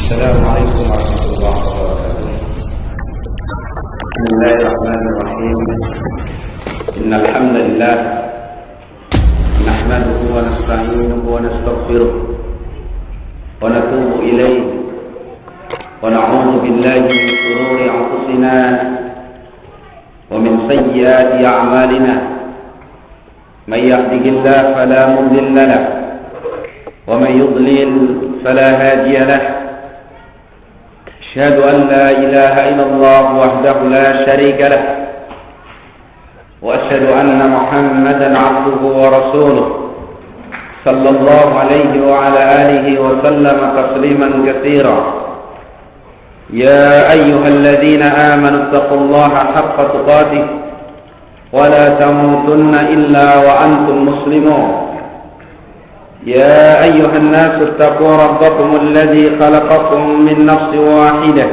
السلام عليكم ورحمة الله وبركاته. بسم الله الرحمن الرحيم. إن الحمد لله نحمده ونستعينه ونستغفره ونتوب إليه ونعوذ بالله من شرور أنفسنا ومن سيئات أعمالنا. من يهده الله فلا مضل له ومن يضلل فلا هادي له. أشهد أن لا إله إلا الله وحده لا شريك له وأشهد أن محمدا عبده ورسوله صلى الله عليه وعلى آله وسلم تسليما كثيرا. يا أيها الذين آمنوا اتقوا الله حق تقاته ولا تموتن إلا وأنتم مسلمون. يا أيها الناس اتقوا ربكم الذي خلقكم من نفس واحدة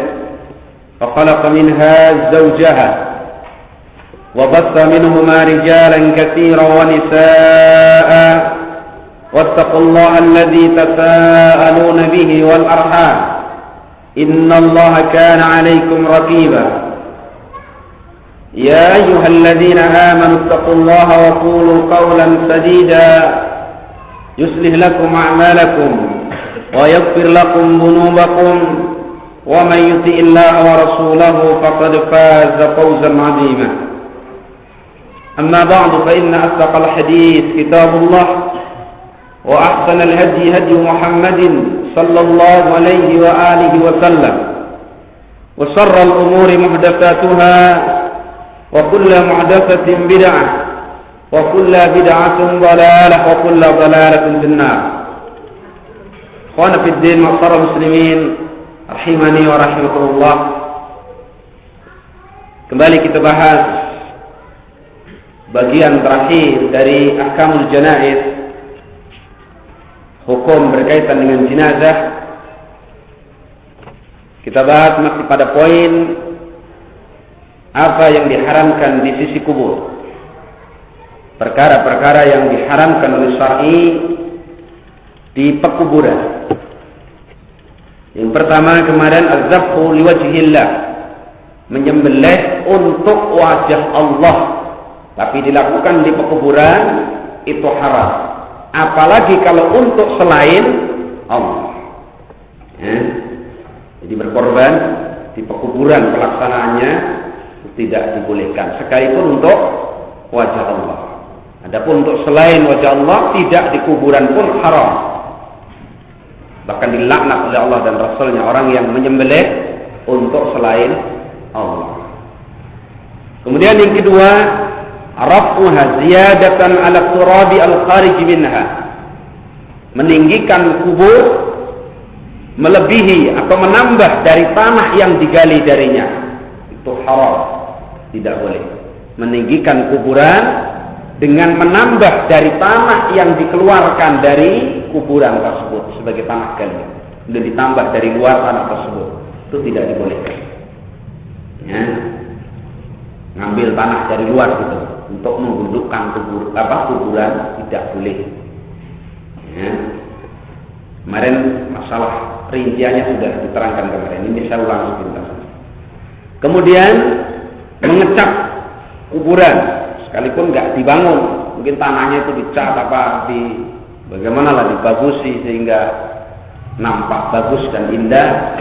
وخلق منها زوجها وبث منهما رجالا كثيرا ونساء واتقوا الله الذي تساءلون به والأرحام إن الله كان عليكم رقيبا. يا أيها الذين آمنوا اتقوا الله وقولوا قولا سديدا يصلح لكم أعمالكم ويغفر لكم ذنوبكم ومن يطع الله ورسوله فقد فاز فوزا عظيما. أما بعد فإن أصدق الحديث كتاب الله وأحسن الهدي هدي محمد صلى الله عليه وآله وسلم وشر الأمور محدثاتها وكل محدثة بدعة وكل بدعة ضلالة وكل ضلالة في النار. Ikhwan fi din, ma'asyiral muslimin, rahimani wa rahimakumullah. Kembali kita bahas bagian terakhir dari ahkamul janaiz, hukum berkaitan dengan jenazah. Kita bahas masih pada poin apa yang diharamkan di sisi kubur. Perkara-perkara yang diharamkan oleh syar'i di pekuburan. Yang pertama kemarin az-zabhu liwajhillah, menyembelih untuk wajah Allah, tapi dilakukan di pekuburan itu haram. Apalagi kalau untuk selain Allah. Ya. Jadi berkorban di pekuburan pelaksanaannya tidak dibolehkan, sekalipun untuk wajah Allah. Adapun untuk selain wajah Allah, tidak di kuburan pun haram. Bahkan dilaknat oleh Allah dan Rasulnya orang yang menyembelih untuk selain Allah. Kemudian yang kedua, rafuha ziyadatan ala turabi al-kharij minha, meninggikan kubur melebihi atau menambah dari tanah yang digali darinya. Itu haram, tidak boleh. Meninggikan kuburan dengan menambah dari tanah yang dikeluarkan dari kuburan tersebut sebagai tanah gali, dan ditambah dari luar tanah tersebut, itu tidak dibolehkan. Ya. Ngambil tanah dari luar gitu untuk menggundukkan kuburan tidak boleh. Ya. Kemarin masalah rinciannya sudah diterangkan kemarin, ini saya ulang sebentar. Kemudian mengecat kuburan, sekalipun nggak dibangun, mungkin tanahnya itu dicat bagaimana lah, dibagusi sehingga nampak bagus dan indah,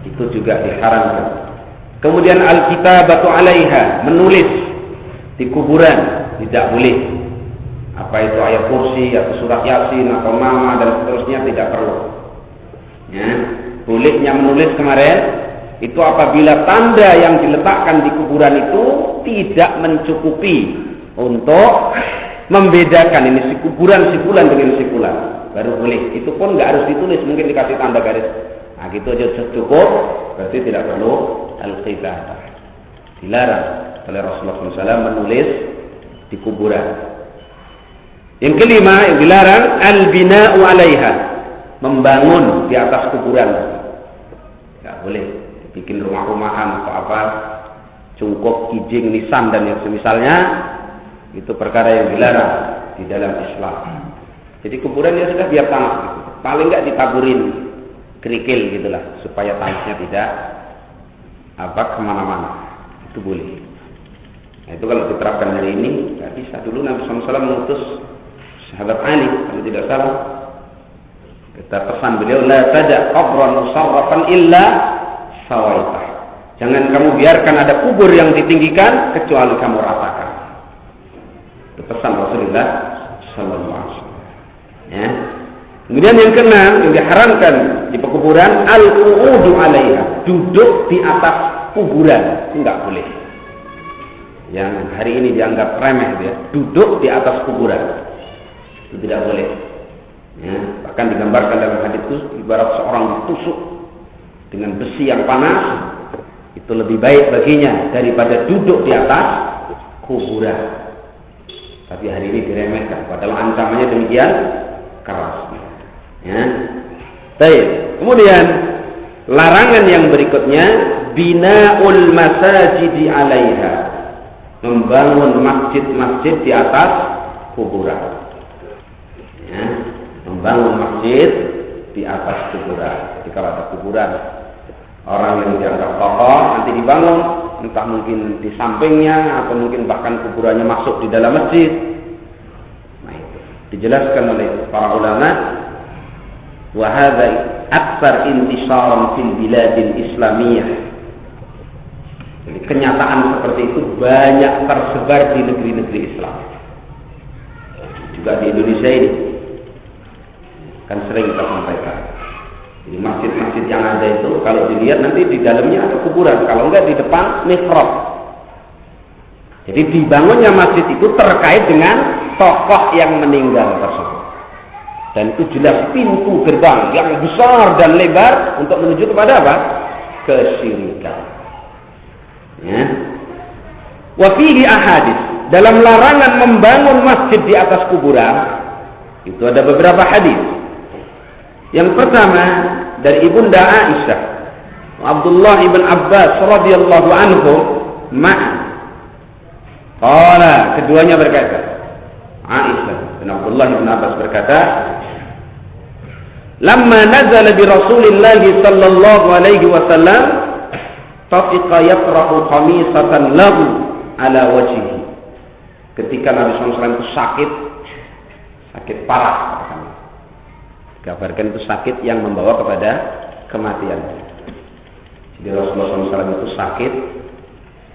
itu juga diharamkan. Kemudian al-kitabatu 'alaiha, menulis di kuburan tidak boleh. Apa itu ayat kursi atau surat yasin atau nama dan seterusnya tidak perlu. Ya, bolehnya menulis kemarin itu apabila tanda yang diletakkan di kuburan itu tidak mencukupi untuk membedakan ini si kuburan si fulan dengan si fulan, baru boleh. Itu pun nggak harus ditulis, mungkin dikasih tanda garis. Nah, gitu aja cukup, berarti tidak perlu al-kitabah. Dilarang oleh Rasulullah SAW menulis di kuburan. Yang kelima yang dilarang al-bina'u 'alaiha, membangun di atas kuburan. Nggak boleh bikin rumah-rumahan atau apa, cungkup, kijing, nisan dan yang semisalnya. Itu perkara yang dilarang di dalam Islam. Jadi kuburan ya sudah biar tanah gitu. Paling nggak ditaburin dikerikil gitulah supaya tangisnya tidak kemana-mana. Itu boleh. Nah, itu kalau diterapkan hari ini nggak bisa. Dulu Nabi SAW mengutus sahabat Ali kalau tidak salah. Kita pesan beliau, la tada qabran musarrafan illa sawaitah. Jangan kamu biarkan ada kubur yang ditinggikan kecuali kamu ratakan. Itu pesan Rasulullah sallallahu alaihi wasallam. Ya. Kemudian yang keenam yang diharamkan di pekuburan al-qu'udu 'alaiha, duduk di atas kuburan, itu enggak boleh. Yang hari ini dianggap remeh ya, duduk di atas kuburan. Itu tidak boleh. Ya, bahkan digambarkan dalam hadis itu ibarat seorang ditusuk dengan besi yang panas, itu lebih baik baginya daripada duduk di atas kuburan. Tapi hari ini diremehkan, padahal ancamannya demikian keras. Ya. Baik. Kemudian larangan yang berikutnya bina'ul masajidi 'alaiha, membangun masjid-masjid di atas kuburan. Ya, membangun masjid di atas kuburan. Jadi kalau ada kuburan orang yang dianggap tokoh nanti dibangun, entah mungkin di sampingnya atau mungkin bahkan kuburannya masuk di dalam masjid. Nah, itu dijelaskan oleh para ulama, wa hadza aktsar intisharan fil biladil islamiyah. Jadi kenyataan seperti itu banyak tersebar di negeri-negeri Islam. Juga di Indonesia ini kan sering kita sampaikan. Di masjid-masjid yang ada itu kalau dilihat nanti di dalamnya ada kuburan, kalau enggak di depan mihrab. Jadi dibangunnya masjid itu terkait dengan tokoh yang meninggal tersebut. Dan itu jelas pintu gerbang yang besar dan lebar untuk menuju kepada apa? Kesyirikan. Ya. Wa fihi ahadits, dalam larangan membangun masjid di atas kuburan itu ada beberapa hadis. Yang pertama dari Ibunda Aisyah, Abdullah ibn Abbas radhiyallahu anhu, qala, keduanya berkata, Aisyah dan Abdullah ibn Abbas berkata, lamma nazala bi Rasulillah sallallahu alaihi wasallam tafiqa yaqra'u khamisatan lahu ala wajhihi. Ketika Nabi SAW itu sakit parah, kabarkan itu sakit yang membawa kepada kematian. Jadi Rasulullah SAW itu sakit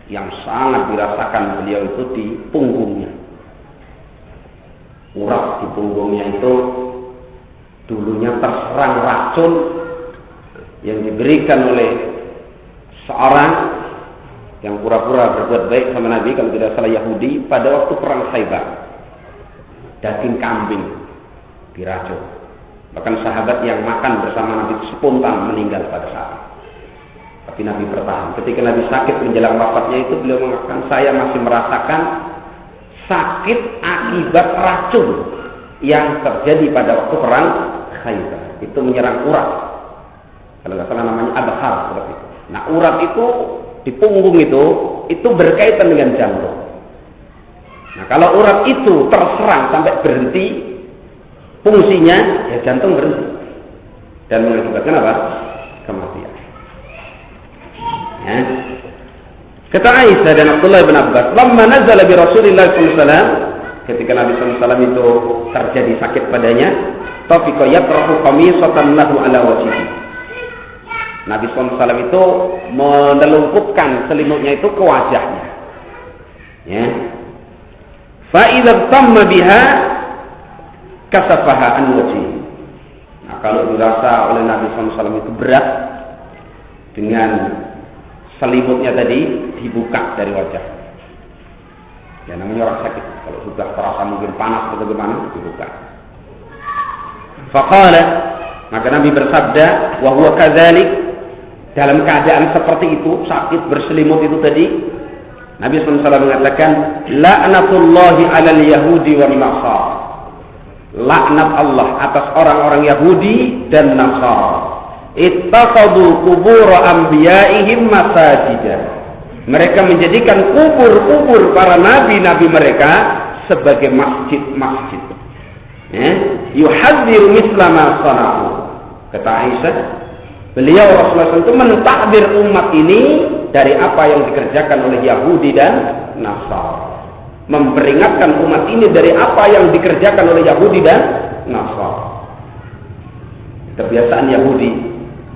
yang sangat dirasakan beliau itu di punggungnya. Urat di punggungnya itu dulunya terserang racun yang diberikan oleh seorang yang pura-pura berbuat baik sama Nabi, kalau tidak salah Yahudi, pada waktu perang Khaybar. Daging kambing diracun. Bahkan sahabat yang makan bersama Nabi spontan meninggal pada saat. Tapi Nabi bertahan. Ketika Nabi sakit menjelang wafatnya itu, beliau mengatakan, saya masih merasakan sakit akibat racun yang terjadi pada waktu perang Khaybar. Itu menyerang urat. Kalau nggak salah namanya adhar seperti itu. Nah, urat itu di punggung itu berkaitan dengan jantung. Nah, kalau urat itu terserang sampai berhenti fungsinya, ya jantung berhenti dan mengakibatkan apa? Kematian. Ya. Kata Aisyah dan Abdullah bin Abbas, lamma nazala bi Rasulillah sallallahu alaihi wasallam, ketika Nabi sallallahu alaihi wasallam itu terjadi sakit padanya, tafiqa yatrahu qamisatan lahu ala wajhihi. Nabi sallallahu alaihi wasallam itu menelungkupkan selimutnya itu ke wajahnya. Ya. Fa idza tamma biha kasafaha an wajhi. Nah, kalau dirasa oleh Nabi SAW itu berat, dengan selimutnya tadi dibuka dari wajah. Ya, namanya orang sakit. Kalau sudah terasa mungkin panas atau bagaimana, dibuka. Faqala, maka Nabi bersabda, wa huwa kadzalik, dalam keadaan seperti itu, sakit berselimut itu tadi, Nabi SAW mengatakan, la'natullahi 'alal yahudi wan nasara. Laknat Allah atas orang-orang Yahudi dan Nasara. Ittakhadhu qubur anbiya'ihim masajida. Mereka menjadikan kubur-kubur para nabi-nabi mereka sebagai masjid-masjid. Yuhadziru misla ma sana'u. Kata Aisyah, Beliau Rasulullah SAW itu mentakbir umat ini dari apa yang dikerjakan oleh Yahudi dan Nasara. Memperingatkan umat ini dari apa yang dikerjakan oleh Yahudi dan Nasara. Kebiasaan Yahudi,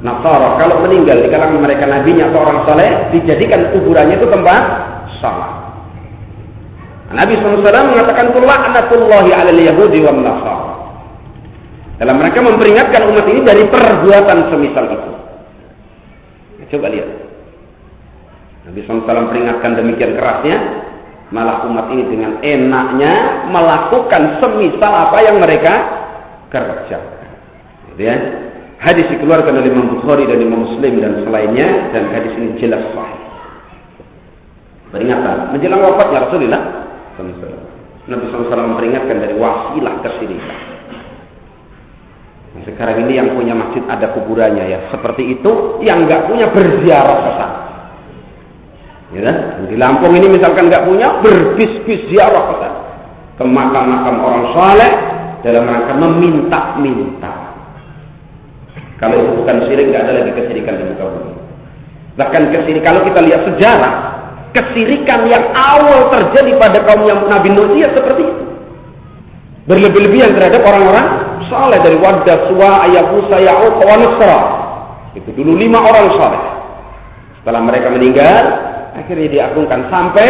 Nasara kalau meninggal di kalangan mereka nabinya atau orang saleh, dijadikan kuburannya itu tempat salat. Nabi SAW mengatakan la'natullahi 'alal yahudi wan nasara. Dalam mereka memperingatkan umat ini dari perbuatan semisal itu. Coba lihat. Nabi SAW peringatkan demikian kerasnya, malah umat ini dengan enaknya melakukan semisal apa yang mereka kerjakan. Gitu ya. Hadis dikeluarkan oleh Imam Bukhari dan Imam Muslim dan selainnya, dan hadis ini jelas sahih. Peringatan menjelang wafatnya Rasulullah SAW. Nabi SAW memperingatkan dari wasilah kesyirikan. Sekarang ini yang punya masjid ada kuburannya ya, seperti itu. Yang nggak punya berziarah ke sana. Ya, di Lampung ini misalkan nggak punya, berbis-bis ziarah ke sana, ke makam-makam orang saleh dalam rangka meminta-minta. Kalau itu bukan syirik, nggak ada lagi kesyirikan di muka bumi. Bahkan kesyirikan, kalau kita lihat sejarah, kesyirikan yang awal terjadi pada kaum yang Nabi Nuh ya seperti itu. Berlebih-lebihan terhadap orang-orang saleh dari Wadda, Suwa, Ayabusa, Ya'uq, wa Nasra. Itu dulu 5 orang saleh. Setelah mereka meninggal, akhirnya diagungkan sampai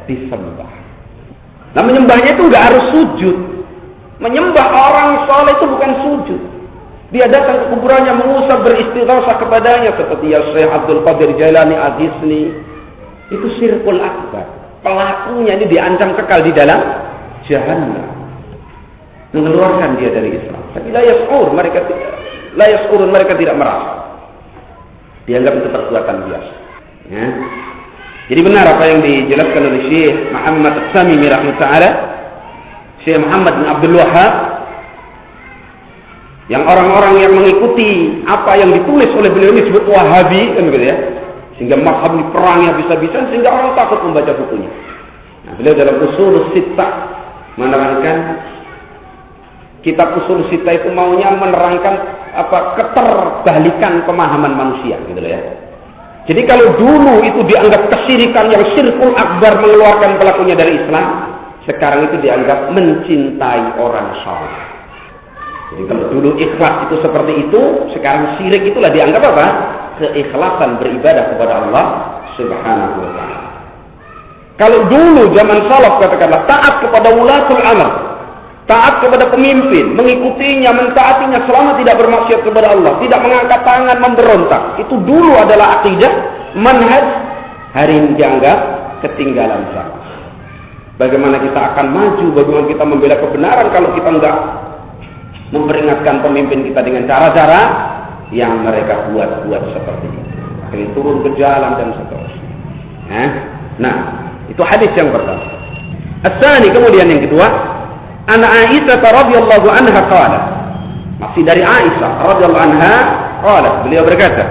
disembah. Nah, menyembahnya itu nggak harus sujud. Menyembah orang saleh itu bukan sujud. Dia datang ke kuburannya, mengusap, beristighosah kepadanya, seperti ya Syekh Abdul Qadir Jailani Al-Ghisni. Itu syirkul akbar. Pelakunya ini diancam kekal di dalam jahannam, mengeluarkan dia dari Islam. Tapi la yash'urun, mereka tidak merasa. Dianggap itu perbuatan biasa. Ya. Jadi benar apa yang dijelaskan oleh Syekh Muhammad As-Samimi rahimahullah, Syekh Muhammad bin Abdul Wahhab, yang orang-orang yang mengikuti apa yang ditulis oleh beliau ini disebut Wahabi, kan begitu ya. Sehingga mazhab diperangi habis-habisan sehingga orang takut membaca bukunya. Nah, beliau dalam Ushul Sittah menerangkan, kitab Ushul Sittah itu maunya menerangkan apa keterbalikan pemahaman manusia, gitu ya. Jadi kalau dulu itu dianggap kesyirikan yang syirkul akbar, mengeluarkan pelakunya dari Islam, sekarang itu dianggap mencintai orang saleh. Jadi kalau dulu ikhlas itu seperti itu, sekarang syirik itulah dianggap apa? Keikhlasan beribadah kepada Allah Subhanahu wa ta'ala. Kalau dulu zaman salaf katakanlah taat kepada ulatul amr, taat kepada pemimpin, mengikutinya, mentaatinya selama tidak bermaksiat kepada Allah, tidak mengangkat tangan memberontak, itu dulu adalah akidah, manhaj. Hari ini dianggap ketinggalan zaman. Bagaimana kita akan maju, bagaimana kita membela kebenaran kalau kita enggak memperingatkan pemimpin kita dengan cara-cara yang mereka buat seperti itu, akhirnya turun ke jalan dan seterusnya. Nah, itu hadis yang pertama. As-tsani, kemudian yang kedua, an Aisyah radhiyallahu anha qalat, masih dari Aisyah radhiyallahu anha qalat, beliau berkata,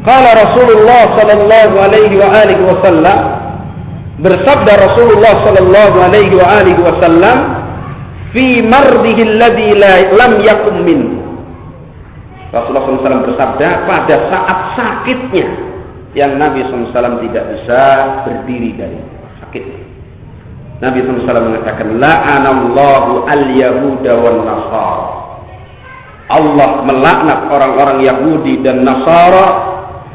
qala Rasulullah sallallahu alaihi wa alihi wasallam, bersabda Rasulullah sallallahu alaihi wa alihi wasallam, fi mardihi alladhi lam yakum minhu. Rasulullah SAW bersabda pada saat sakitnya yang Nabi SAW tidak bisa berdiri dari sakitnya. Nabi SAW mengatakan, la'anallahu al-yahuda wan nasara. Allah melaknat orang-orang Yahudi dan Nasara,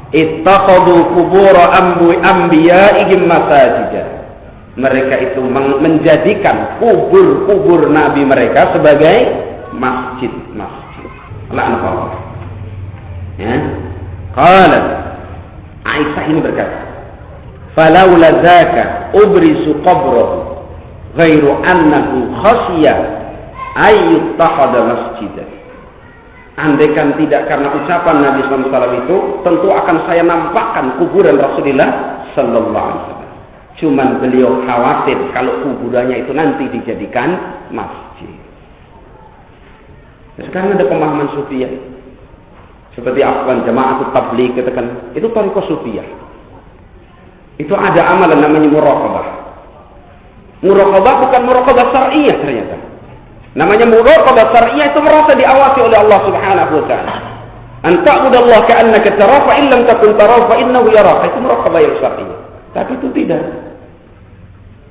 ittaqadu qubura anbiya'ihim masajida. Mereka itu menjadikan kubur-kubur nabi mereka sebagai masjid-masjid. Laknat Allah. Ya. Qalat, Aisyah ini berkata, falaula dzaka ubrisu qabrahu ghairu annahu khasya ay yuttakhadha masjidan. Andaikan tidak karena ucapan Nabi SAW itu, tentu akan saya nampakkan kuburan Rasulullah sallallahu alaihi wasallam. Cuman beliau khawatir kalau kuburannya itu nanti dijadikan masjid. Sekarang ada pemahaman Sufiyah, seperti Afwan Jama'atut Tabligh katakan, itu thariqah Sufiyah. Itu ada amalan namanya muraqabah. Muraqabah bukan muraqabah syar'iyyah ternyata. Namanya muraqabah syar'iyyah itu merasa diawasi oleh Allah Subhanahu wa ta'ala. An ta'budallaha ka'annaka tarahu fa in lam takun tarahu fa innahu yaraka. Itu muraqabah yang syar'iyyah. Tapi itu tidak.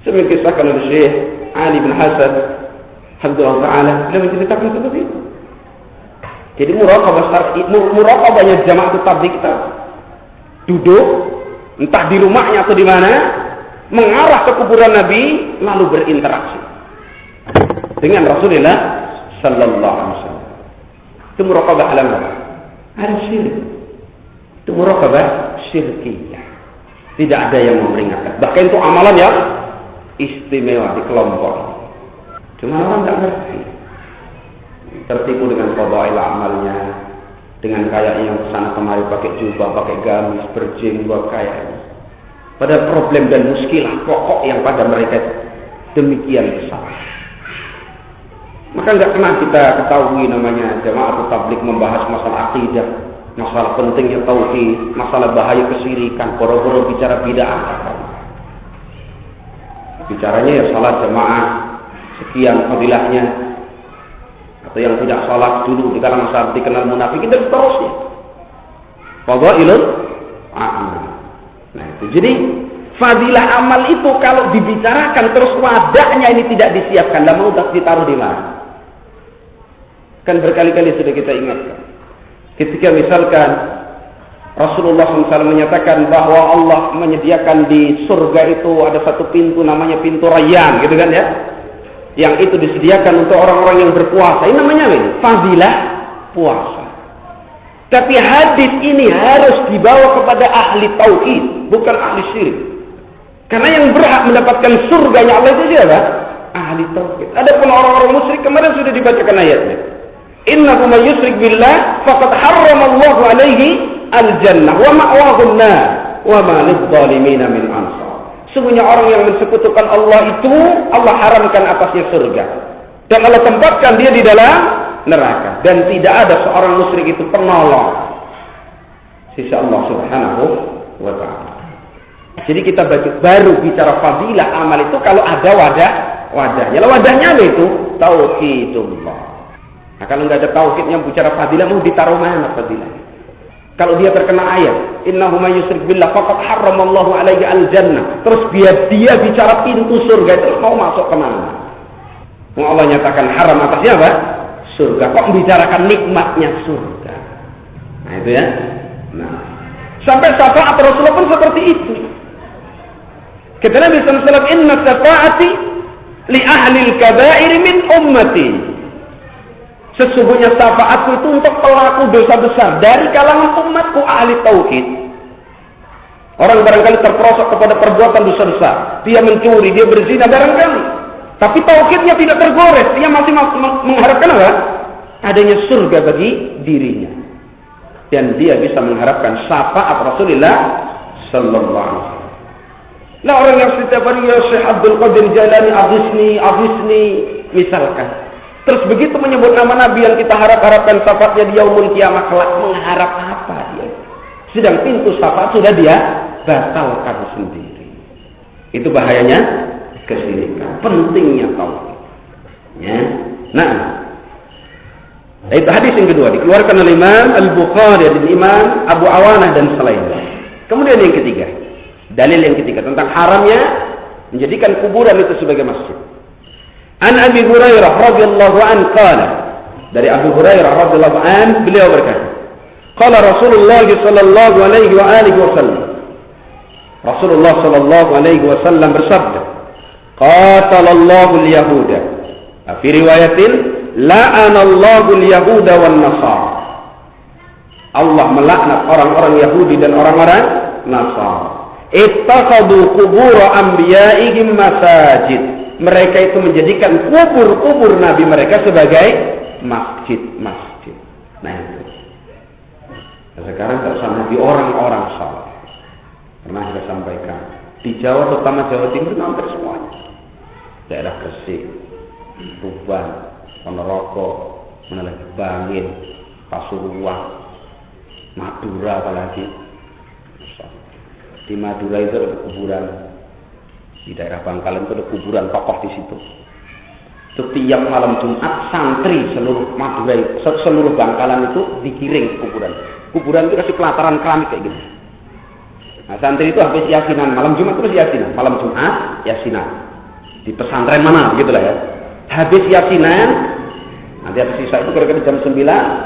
Saya mengisahkan oleh Syekh Ali bin Hasan Alhamdulillah Ta'ala, beliau menceritakan seperti itu. Jadi muraqabahnya jamaah tabligh kita duduk entah di rumahnya atau di mana, mengarah ke kuburan Nabi lalu berinteraksi dengan Rasulullah sallallahu alaihi wasallam. Itu muraqabah alam ada syirik. Itu muraqabah syirkiyah. Tidak ada yang memperingatkan. Bahkan itu amalan yang istimewa di kelompok ini. Cuma orang tidak ngerti. Tertipu dengan fadail amalnya, dengan kayaknya yang kesana kemari pakai jubah, pakai gamis, berjenggot kayaknya. Pada problem dan muskilah pokok yang pada mereka demikian besar. Maka nggak pernah kita ketahui namanya jamaah tabligh membahas masalah akidah, masalah pentingnya tauhid, masalah bahaya kesyirikan, boro-boro bicara bid'ah. Bicaranya ya salat jamaah sekian fadilahnya, atau yang tidak salat dulu di kalangan saat dikenal munafikin dan seterusnya. Fadailul a'mal. Nah itu jadi fadilah amal itu kalau dibicarakan terus wadahnya ini tidak disiapkan, dan mau ditaruh di mana? Kan berkali-kali sudah kita ingatkan. Ketika misalkan Rasulullah SAW menyatakan bahwa Allah menyediakan di surga itu ada satu pintu namanya pintu Rayyan, gitu kan ya? Yang itu disediakan untuk orang-orang yang berpuasa. Ini namanya fadilah puasa. Tapi hadis ini harus dibawa kepada ahli tauhid, bukan ahli syirik. Karena yang berhak mendapatkan surganya Allah itu siapa? Ahli tauhid. Adapun orang-orang musyrik kemarin sudah dibacakan ayatnya. Innahu may yusyrik billah faqad harramallahu alaihi al-jannah wa ma'wahu an-nar wa ma lidh-dhalimin min ansar. Sungguhnya orang yang mensekutukan Allah itu Allah haramkan atasnya surga, dan Allah tempatkan dia di dalam neraka, dan tidak ada seorang musyrik itu penolong sisi Allah Subhanahu wa ta'ala. Jadi kita baru bicara fadilah amal itu kalau ada wadahnya. Wadahnya apa itu? Tauhidullah. Nah, kalau nggak ada tauhidnya bicara fadilah, mau ditaruh mana fadilah? Kalau dia terkena ayat, innahu may yusyrik billah faqad harramallahu alaihi al-jannah. Terus dia bicara pintu surga itu mau masuk ke mana? Allah nyatakan haram atasnya apa? Surga. Kok membicarakan nikmatnya surga? Nah itu ya. Nah, sampai syafaat Rasulullah pun seperti itu. Kata Nabi sallallahu alaihi wasallam, inna syafaati li ahli al-kaba'ir min ummati. Sesungguhnya syafaatku itu untuk pelaku dosa besar dari kalangan umatku ahli tauhid. Orang barangkali terperosok kepada perbuatan dosa besar, dia mencuri, dia berzina barangkali, tapi tauhidnya tidak tergores, dia masih mengharapkan apa? Adanya surga bagi dirinya, dan dia bisa mengharapkan syafaat Rasulullah sallallahu alaihi wasallam. Nah, orang yang setiap hari ya Syekh Abdul Qadir Jailani aghithni misalkan, terus begitu menyebut nama Nabi yang kita harapkan syafaatnya di yaumul kiamah kelak, mengharap apa dia? Sedang pintu syafaat sudah dia batalkan sendiri. Itu bahayanya kesyirikan, pentingnya tauhid. Ya. Nah, itu hadis yang kedua dikeluarkan oleh Imam Al-Bukhari dan Imam Abu Awanah dan selainnya. Kemudian yang ketiga, dalil yang ketiga tentang haramnya menjadikan kuburan itu sebagai masjid. An Abi Hurairah radhiyallahu an qala, dari Abu Hurairah radhiyallahu an beliau berkata, qala Rasulullah sallallahu alaihi wa alihi wasallam, Rasulullah sallallahu alaihi wasallam bersabda, qatalallahu al-yahuda, fi riwayatin la'anallahu al-yahuda wan nasara. Allah melaknat orang-orang Yahudi dan orang-orang Nasara. Ittakhadhu qubur anbiya'ihim masajid. Mereka itu menjadikan kubur-kubur nabi mereka sebagai masjid-masjid. Nah itu. Sekarang tak sama di orang-orang saleh. Pernah kita sampaikan di Jawa, terutama Jawa Timur, hampir semuanya. Daerah Gresik, Tuban, Ponorogo, mana lagi, Bangil, Pasuruan, Madura apalagi. Di Madura itu ada kuburan. Di daerah Bangkalan itu ada kuburan tokoh di situ. Setiap malam Jumat santri seluruh Madura, seluruh Bangkalan itu digiring ke kuburan. Kuburan itu kasih pelataran keramik kayak gitu. Nah, santri itu habis yasinan malam Jumat terus yasinan, malam Jumat yasinan. Di pesantren mana begitulah ya. Habis yasinan nanti ada sisa itu kira-kira jam 9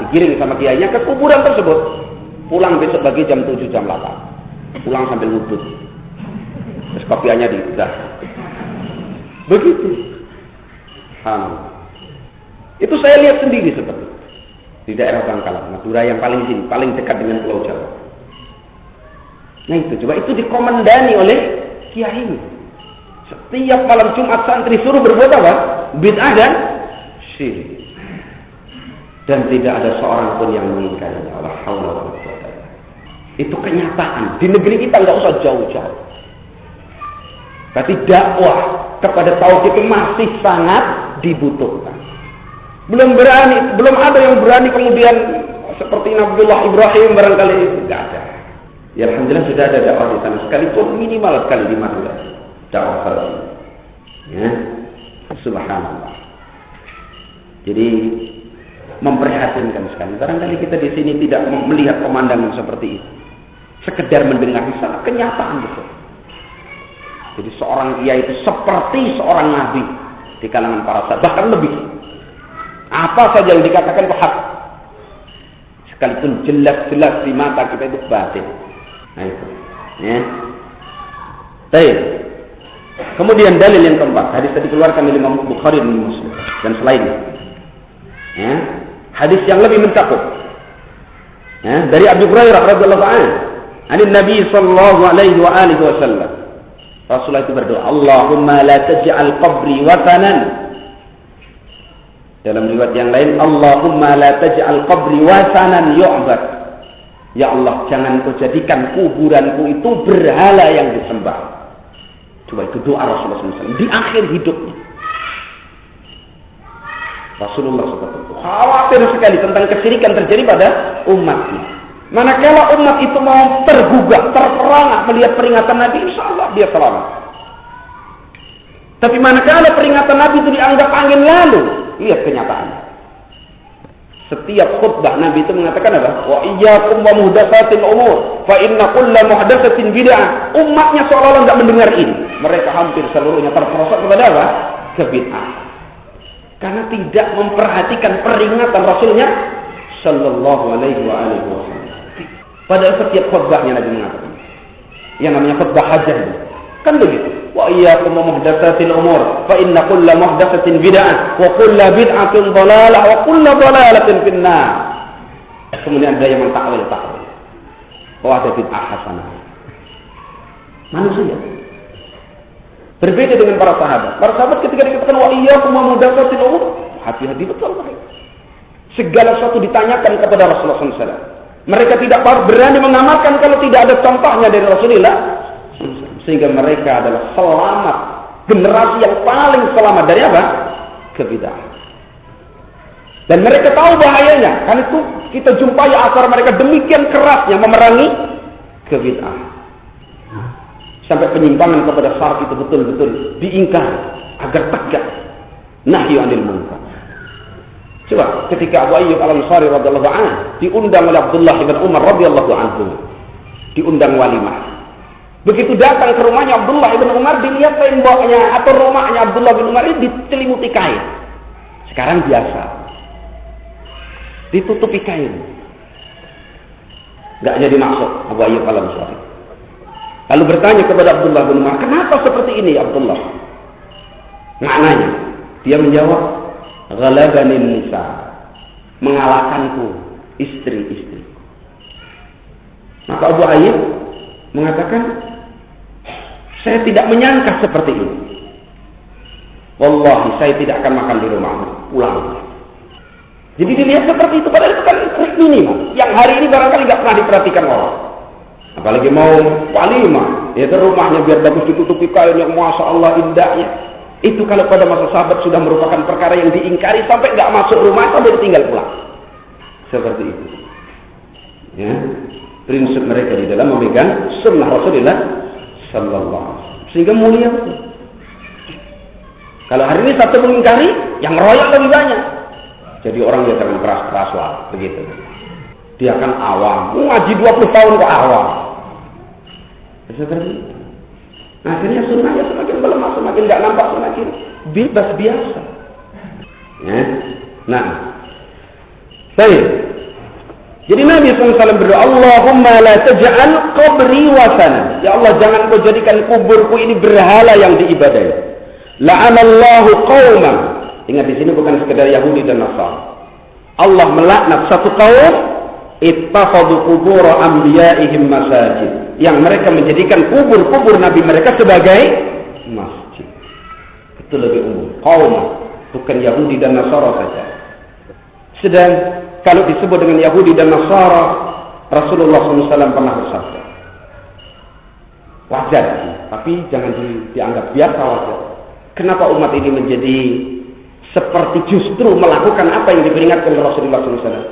digiring sama kiainya ke kuburan tersebut. Pulang besok pagi jam 7 jam 8. Pulang sambil ngudut. Terus kopiannya diudah. Begitu. Itu saya lihat sendiri seperti itu. Di daerah Bangkalan, Madura yang paling sini, paling dekat dengan Pulau Jawa. Nah itu, coba itu dikomandani oleh kiai. Setiap malam Jumat santri suruh berbuat apa? Bid'ah dan syirik. Dan tidak ada seorang pun yang mengingkarinya. Allah haula wala quwwata illa billah. Itu kenyataan. Di negeri kita nggak usah jauh-jauh. Berarti dakwah kepada tauhid itu masih sangat dibutuhkan. Belum ada yang berani kemudian seperti Nabiullah Ibrahim barangkali tidak ada. Ya alhamdulillah sudah ada dakwah di sana sekalipun minimal sekali di Madura. Dakwah tauhid. Ya. Subhanallah. Jadi memprihatinkan sekali. Barangkali kita di sini tidak melihat pemandangan seperti itu. Sekedar mendengar sana kenyataan betul. Jadi seorang kiai itu seperti seorang nabi di kalangan para sahabat, bahkan lebih. Apa saja yang dikatakan itu hak. Sekalipun jelas-jelas di mata kita itu batin. Nah itu. Ya. Baik. Kemudian dalil yang keempat, hadis tadi keluarkan oleh Imam Bukhari dan Muslim dan selainnya. Ya. Hadis yang lebih mencakup. Ya, dari Abu Hurairah radhiyallahu anhu, dari Nabi sallallahu alaihi wasallam. Rasulullah itu berdoa, Allahumma la taj'al qabri watanan. Dalam riwayat yang lain, Allahumma la taj'al qabri watanan yu'bad. Ya Allah, jangan kau jadikan kuburanku itu berhala yang disembah. Coba itu doa Rasulullah SAW di akhir hidupnya. Rasulullah SAW khawatir sekali tentang kesyirikan terjadi pada umatnya. Manakala umat itu mau tergugah, terperangah melihat peringatan Nabi, insya Allah dia selamat. Tapi manakala peringatan Nabi itu dianggap angin lalu, lihat kenyataannya. Setiap khutbah Nabi itu mengatakan apa? Wa iyyakum wa muhdatsatil umur, fa inna kulla muhdatsatin bid'ah. Umatnya seolah-olah enggak mendengar ini. Mereka hampir seluruhnya terperosok kepada apa? Kebid'ah. Karena tidak memperhatikan peringatan Rasulnya sallallahu alaihi wasallam. Padahal setiap khutbahnya Nabi mengatakan yang namanya khutbah hajah kan begitu. Wa iyyakum muhdatsatil umur fa inna kulla muhdatsatin bid'ah wa kulla bid'atin dhalalah wa kulla dhalalatin finnar. Kemudian ada yang mentakwil. Oh ada bid'ah hasanah. Manusia berbeda dengan para sahabat. Para sahabat ketika dikatakan wa iyyakum muhdatsatil umur, hati-hati betul mereka. Segala sesuatu ditanyakan kepada Rasulullah SAW. Mereka tidak berani mengamalkan kalau tidak ada contohnya dari Rasulullah. Sehingga mereka adalah selamat. Generasi yang paling selamat dari apa? Kebid'ahan. Dan mereka tahu bahayanya. Karena itu kita jumpai asar mereka demikian kerasnya memerangi kebid'ahan. Sampai penyimpangan kepada syar'i itu betul-betul diingkari agar tegak. Nahyu 'anil munkar. Coba ketika Abu Ayyub Al-Ansari radhiyallahu anhu diundang oleh Abdullah bin Umar radhiyallahu anhu, diundang walimah. Begitu datang ke rumahnya Abdullah bin Umar, dilihat temboknya atau rumahnya Abdullah bin Umar ini diselimuti kain. Sekarang biasa, ditutupi kain. Enggak jadi masuk Abu Ayyub Al-Ansari. Lalu bertanya kepada Abdullah bin Umar, kenapa seperti ini Abdullah? Maknanya, dia menjawab, ghalabani nisa, mengalahkanku istri-istri. Maka Abu Ayyub mengatakan, saya tidak menyangka seperti ini. Wallahi saya tidak akan makan di rumahmu, pulang. Jadi dilihat seperti itu, padahal itu kan minimal. Yang hari ini barangkali nggak pernah diperhatikan orang. Apalagi mau walimah, ya rumahnya biar bagus ditutupi kain yang masya Allah indahnya. Itu kalau pada masa sahabat sudah merupakan perkara yang diingkari sampai nggak masuk rumah sampai ditinggal pulang. Seperti itu. Ya, prinsip mereka di dalam memegang sunnah Rasulullah Sallallahu Alaihi Wasallam. Sehingga mulia. Kalau hari ini satu mengingkari, yang royal lebih banyak. Jadi orang dia jangan keras-keras lah, begitu. Dia kan awam, ngaji 20 tahun kok awam. Nah, akhirnya sunnahnya semakin melemah, semakin nggak nampak, semakin bebas biasa. Ya. Nah, baik. Jadi Nabi SAW berdoa, Allahumma la taj'al qabri wasana. Ya Allah, jangan kau jadikan kuburku ini berhala yang diibadahi. La'anallahu qauman. Ingat di sini bukan sekedar Yahudi dan Nasrani. Allah melaknat satu kaum ittakhadhu qubur anbiya'ihim masajid. Yang mereka menjadikan kubur-kubur nabi mereka sebagai masjid. Itu lebih umum. Kaum, bukan Yahudi dan Nasrani saja. Sedang kalau disebut dengan Yahudi dan Nasara, Rasulullah SAW pernah bersabda, wajar, tapi jangan dianggap biasa wajar. Kenapa umat ini menjadi seperti justru melakukan apa yang diperingatkan oleh Rasulullah SAW?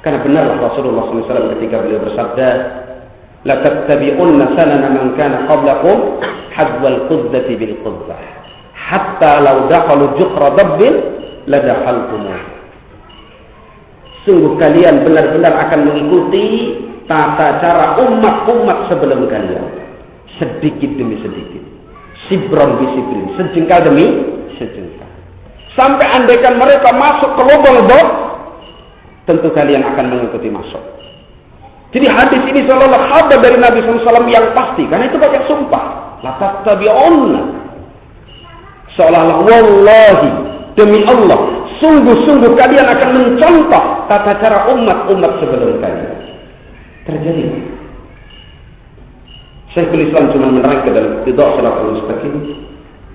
Karena benarlah Rasulullah SAW ketika beliau bersabda, la tattabi'unna sanana man kana qablakum hadwal qudzati bil qudzah, hatta law dakhalu juqra dabbin la dakhaltumuh. Sungguh kalian benar-benar akan mengikuti tata cara umat-umat sebelum kalian. Sedikit demi sedikit. Sibron bisibrin. Sejengkal demi sejengkal. Sampai andaikan mereka masuk ke lubang bot, tentu kalian akan mengikuti masuk. Jadi hadis ini seolah-olah khabar dari Nabi SAW yang pasti. Karena itu pakai sumpah. La tattabi'unna. Seolah-olah wallahi, demi Allah, sungguh-sungguh kalian akan mencontoh tata cara umat-umat sebelum kalian. Terjadi. Syekhul Islam cuma menerangkan dalam Iqtida' Shiratal Mustaqim,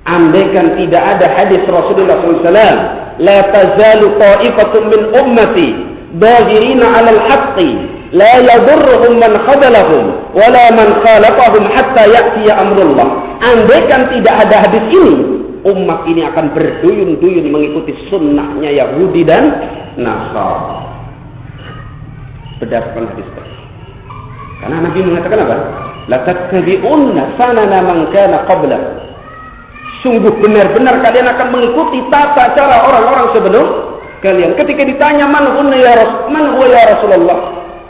andaikan tidak ada hadis Rasulullah SAW, la tazalu ta'ifatun min ummati dhahirina 'alal haqqi la yadurruhum man khadalahum wala man khalafahum hatta ya'tiya amrullah. Andaikan tidak ada hadis ini, umat ini akan berduyun-duyun mengikuti sunnahnya Yahudi dan Nasrani. Berdasarkan hadis tadi. Karena Nabi mengatakan apa? La tattabi'unna sanana man kana qablakum. Sungguh benar-benar kalian akan mengikuti tata cara orang-orang sebelum kalian. Ketika ditanya man huwa ya Rasulullah?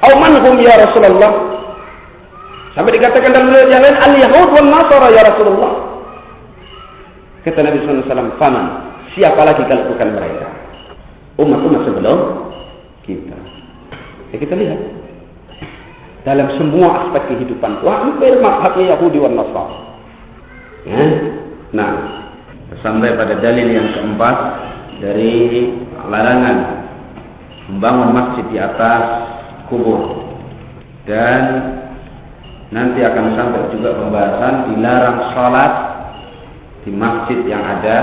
Atau man hum ya Rasulullah? Sampai dikatakan dalam riwayat yang lain al-yahud wal nasara ya Rasulullah. Kata Nabi SAW, faman, siapa lagi kalau bukan mereka? Umat-umat sebelum kita. Ya, kita lihat. Dalam semua aspek kehidupan, hampir mazhabnya Yahudi dan Nasrani. Ya? Nah, sampai pada dalil yang keempat dari larangan membangun masjid di atas kubur. Dan nanti akan sampai juga pembahasan dilarang sholat di masjid yang ada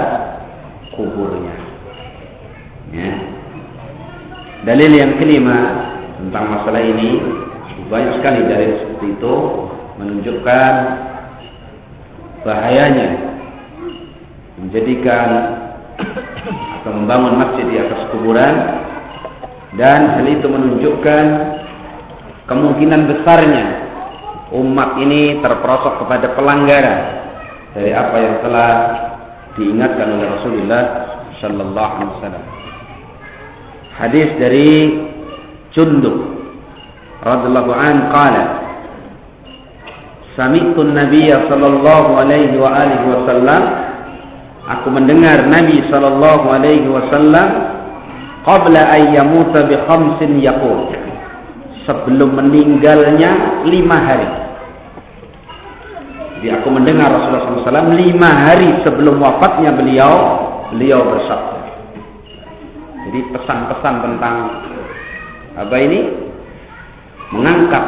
kuburnya. Ya. Dalil yang kelima tentang masalah ini, banyak sekali dalil seperti itu menunjukkan bahayanya menjadikan atau membangun masjid di atas kuburan, dan hal itu menunjukkan kemungkinan besarnya umat ini terperosok kepada pelanggaran dari apa yang telah diingatkan oleh Rasulullah sallallahu alaihi wasallam. Hadis dari Jundub radhiyallahu anhu qala sami'tu an-nabiyya sallallahu alaihi wa alihi wasallam, aku mendengar Nabi sallallahu alaihi wasallam qabla an yamuta bi khamsin yaqul, sebelum meninggalnya 5 hari. Jadi aku mendengar Rasulullah SAW 5 hari sebelum wafatnya beliau bersabda. Jadi pesan-pesan tentang apa ini? Mengangkat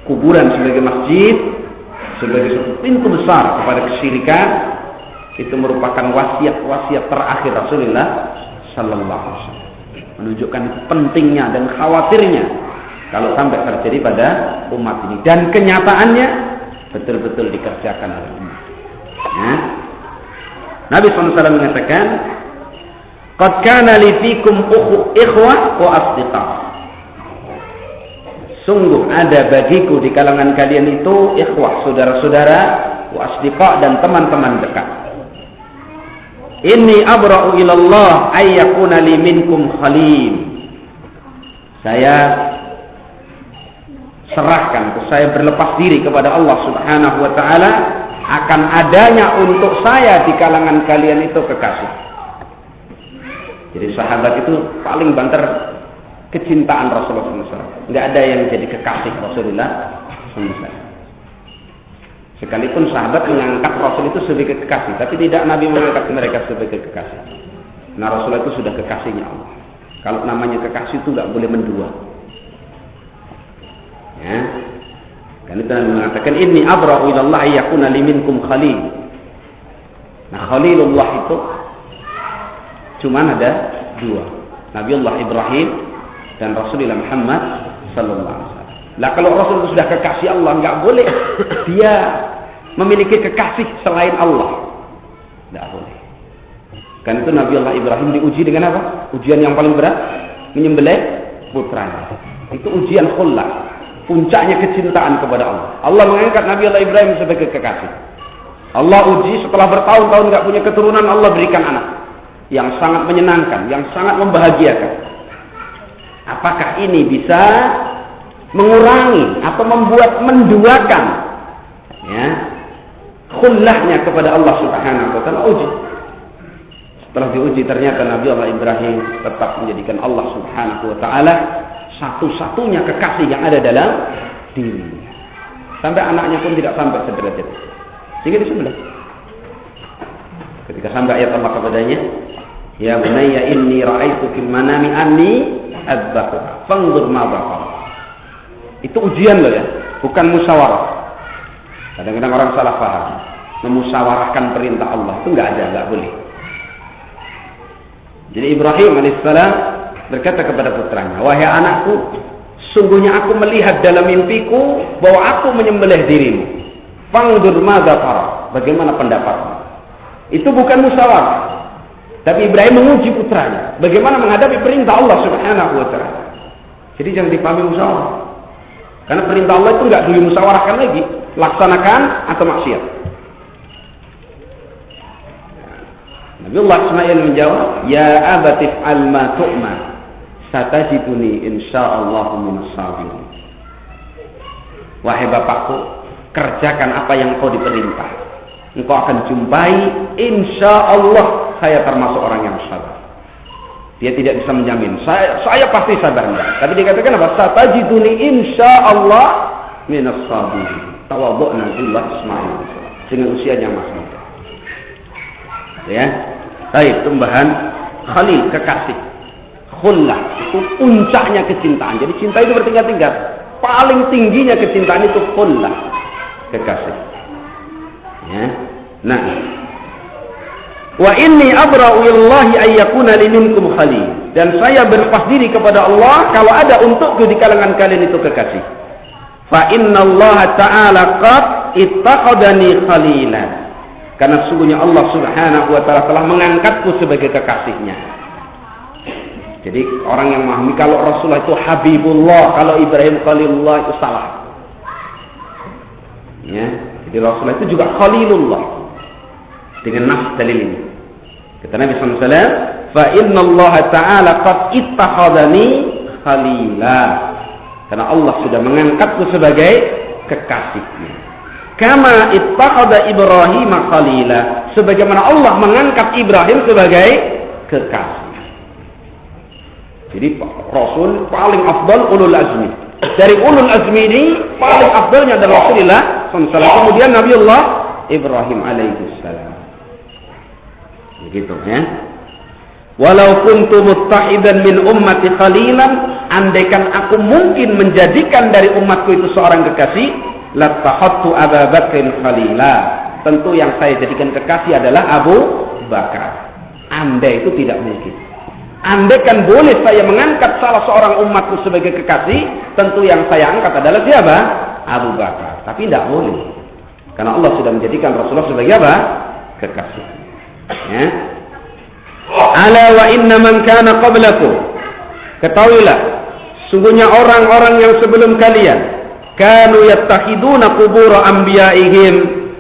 kuburan sebagai masjid, sebagai satu pintu besar kepada kesyirikan, itu merupakan wasiat-wasiat terakhir Rasulullah sallallahu alaihi wasallam. Menunjukkan pentingnya dan khawatirnya kalau sampai terjadi pada umat ini, dan kenyataannya betul-betul dikerjakan oleh umat. Ya. Nabi SAW mengatakan, "Qad kana li fikum ikhwah wa asdiqa." Sungguh ada bagiku di kalangan kalian itu ikhwah, saudara-saudara, wa asdiqa, dan teman-teman dekat. Inni abra'u ilallah ayyakuna li minkum khalil. Saya serahkan, saya berlepas diri kepada Allah Subhanahu wa taala akan adanya untuk saya di kalangan kalian itu kekasih. Jadi sahabat itu paling banter kecintaan Rasulullah SAW. Nggak ada yang jadi kekasih Rasulullah SAW. Sekalipun sahabat mengangkat Rasul itu sebagai kekasih, tapi tidak Nabi mengangkat mereka sebagai kekasih. Nah, Rasulullah itu sudah kekasihnya Allah. Kalau namanya kekasih itu nggak boleh mendua. Ya, kan itu Nabi mengatakan inni abra'u ilallah ayyakuna li minkum khalil. Nah, Khalilullah itu cuma ada dua, Nabiullah Ibrahim dan Rasulullah Muhammad sallallahu alaihi wasallam. Lah kalau Rasul itu sudah kekasih Allah, nggak boleh dia memiliki kekasih selain Allah. Nggak boleh. Kan itu Nabiullah Ibrahim diuji dengan apa? Ujian yang paling berat, menyembelih putranya. Itu ujian khullah, puncaknya kecintaan kepada Allah. Allah mengangkat Nabiullah Ibrahim sebagai kekasih. Allah uji setelah bertahun-tahun nggak punya keturunan, Allah berikan anak yang sangat menyenangkan, yang sangat membahagiakan. Apakah ini bisa mengurangi atau membuat menduakan ya khullahnya kepada Allah Subhanahu wa taala? Uji. Setelah diuji ternyata Nabi Allah Ibrahim tetap menjadikan Allah Subhanahu wa taala satu-satunya kekasih yang ada dalam dirinya. Sampai anaknya pun tidak sampai sederajat. Sehingga disembelih. Ketika sampai ayat Allah kepadanya, ya bunayya inni ra'aitu fil manami anni adbahuka fanzur ma baqara. Itu ujian loh ya, bukan musyawarah. Kadang-kadang orang salah paham, memusyawarahkan perintah Allah itu nggak boleh. Jadi Ibrahim alaihissalam berkata kepada putranya, wahai anakku, sungguhnya aku melihat dalam mimpiku bahwa aku menyembelih dirimu. Fanzur ma baqara, bagaimana pendapatmu? Itu bukan musyawarah. Tapi Ibrahim menguji putranya bagaimana menghadapi perintah Allah Subhanahu wa taala. Jadi jangan dipahami musyawarah. Karena perintah Allah itu enggak dimusyawarahkan lagi, laksanakan atau maksiat. Nabiullah Ismail menjawab, "Ya abati fa'al ma tu'mar, satajiduni insyaallah minas sabirin." Wahai bapakku, kerjakan apa yang kau diperintah. Engkau akan jumpai insyaallah saya termasuk orang yang sabar. Dia tidak bisa menjamin saya pasti sabar, enggak. Tapi dikatakan apa? Satajiduni insyaallah minas sabirin. Tawadhu'na billah Ismail dengan usianya masih muda. Ya. Baik, tambahan khalil, kekasih. Khullah itu puncaknya kecintaan. Jadi cinta itu bertingkat-tingkat. Paling tingginya kecintaan itu khullah, kekasih. Ya. Nah, wa inni abra'u illahi ayyakuna li minkum khalil. Dan saya berlepas diri kepada Allah kalau ada untukku di kalangan kalian itu kekasih. Fa innallaha ta'ala qad ittaqadani khalilan. Karena sungguhnya Allah Subhanahu wa taala telah mengangkatku sebagai kekasihnya. Jadi orang yang memahami kalau Rasulullah itu Habibullah, kalau Ibrahim Khalilullah itu salah. Ya, jadi Rasulullah itu juga Khalilullah dengan nas dalil ini. Kata Nabi SAW, fa inna Allah Ta'ala qad ittakhadani khalila. Karena Allah sudah mengangkatku sebagai kekasihnya. Kama ittakhadha Ibrahim khalila. Sebagaimana Allah mengangkat Ibrahim sebagai kekasih. Jadi Rasul paling afdal ulul azmi. Dari ulul azmi ini paling afdalnya adalah Rasulullah SAW. Kemudian Nabiullah Ibrahim alaihissalam. Begitu ya. Walau kuntu muttahidan min ummati khalilan, andaikan aku mungkin menjadikan dari umatku itu seorang kekasih, lattahattu Abu Bakrin khalila. Tentu yang saya jadikan kekasih adalah Abu Bakar. Andai itu tidak mungkin. Andaikan boleh saya mengangkat salah seorang umatku sebagai kekasih, tentu yang saya angkat adalah siapa? Abu Bakar. Tapi tidak boleh. Karena Allah sudah menjadikan Rasulullah sebagai apa? Kekasih. Ya. Ala wa inna man kana qablakum. Ketahuilah, sungguhnya orang-orang yang sebelum kalian kanu yattakhiduna qubur anbiya'ihim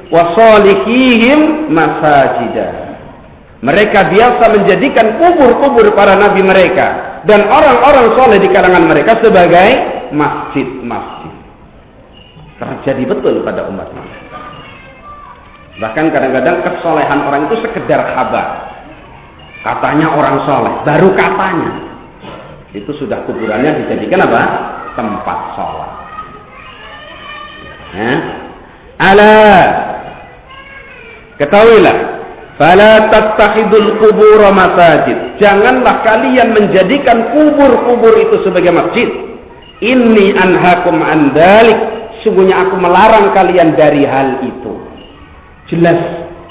wa salihihim masajida. Mereka biasa menjadikan kubur-kubur para nabi mereka dan orang-orang soleh di kalangan mereka sebagai masjid-masjid. Terjadi betul pada umat ini. Bahkan kadang-kadang kesolehan orang itu sekedar kabar. Katanya orang soleh, baru katanya. Itu sudah kuburannya dijadikan apa? Tempat sholat. Ya. Ala, ketahuilah, fala tattakhidul qubur masajid. Janganlah kalian menjadikan kubur-kubur itu sebagai masjid. Inni anhakum an dzalik. Sungguhnya aku melarang kalian dari hal itu. Jelas,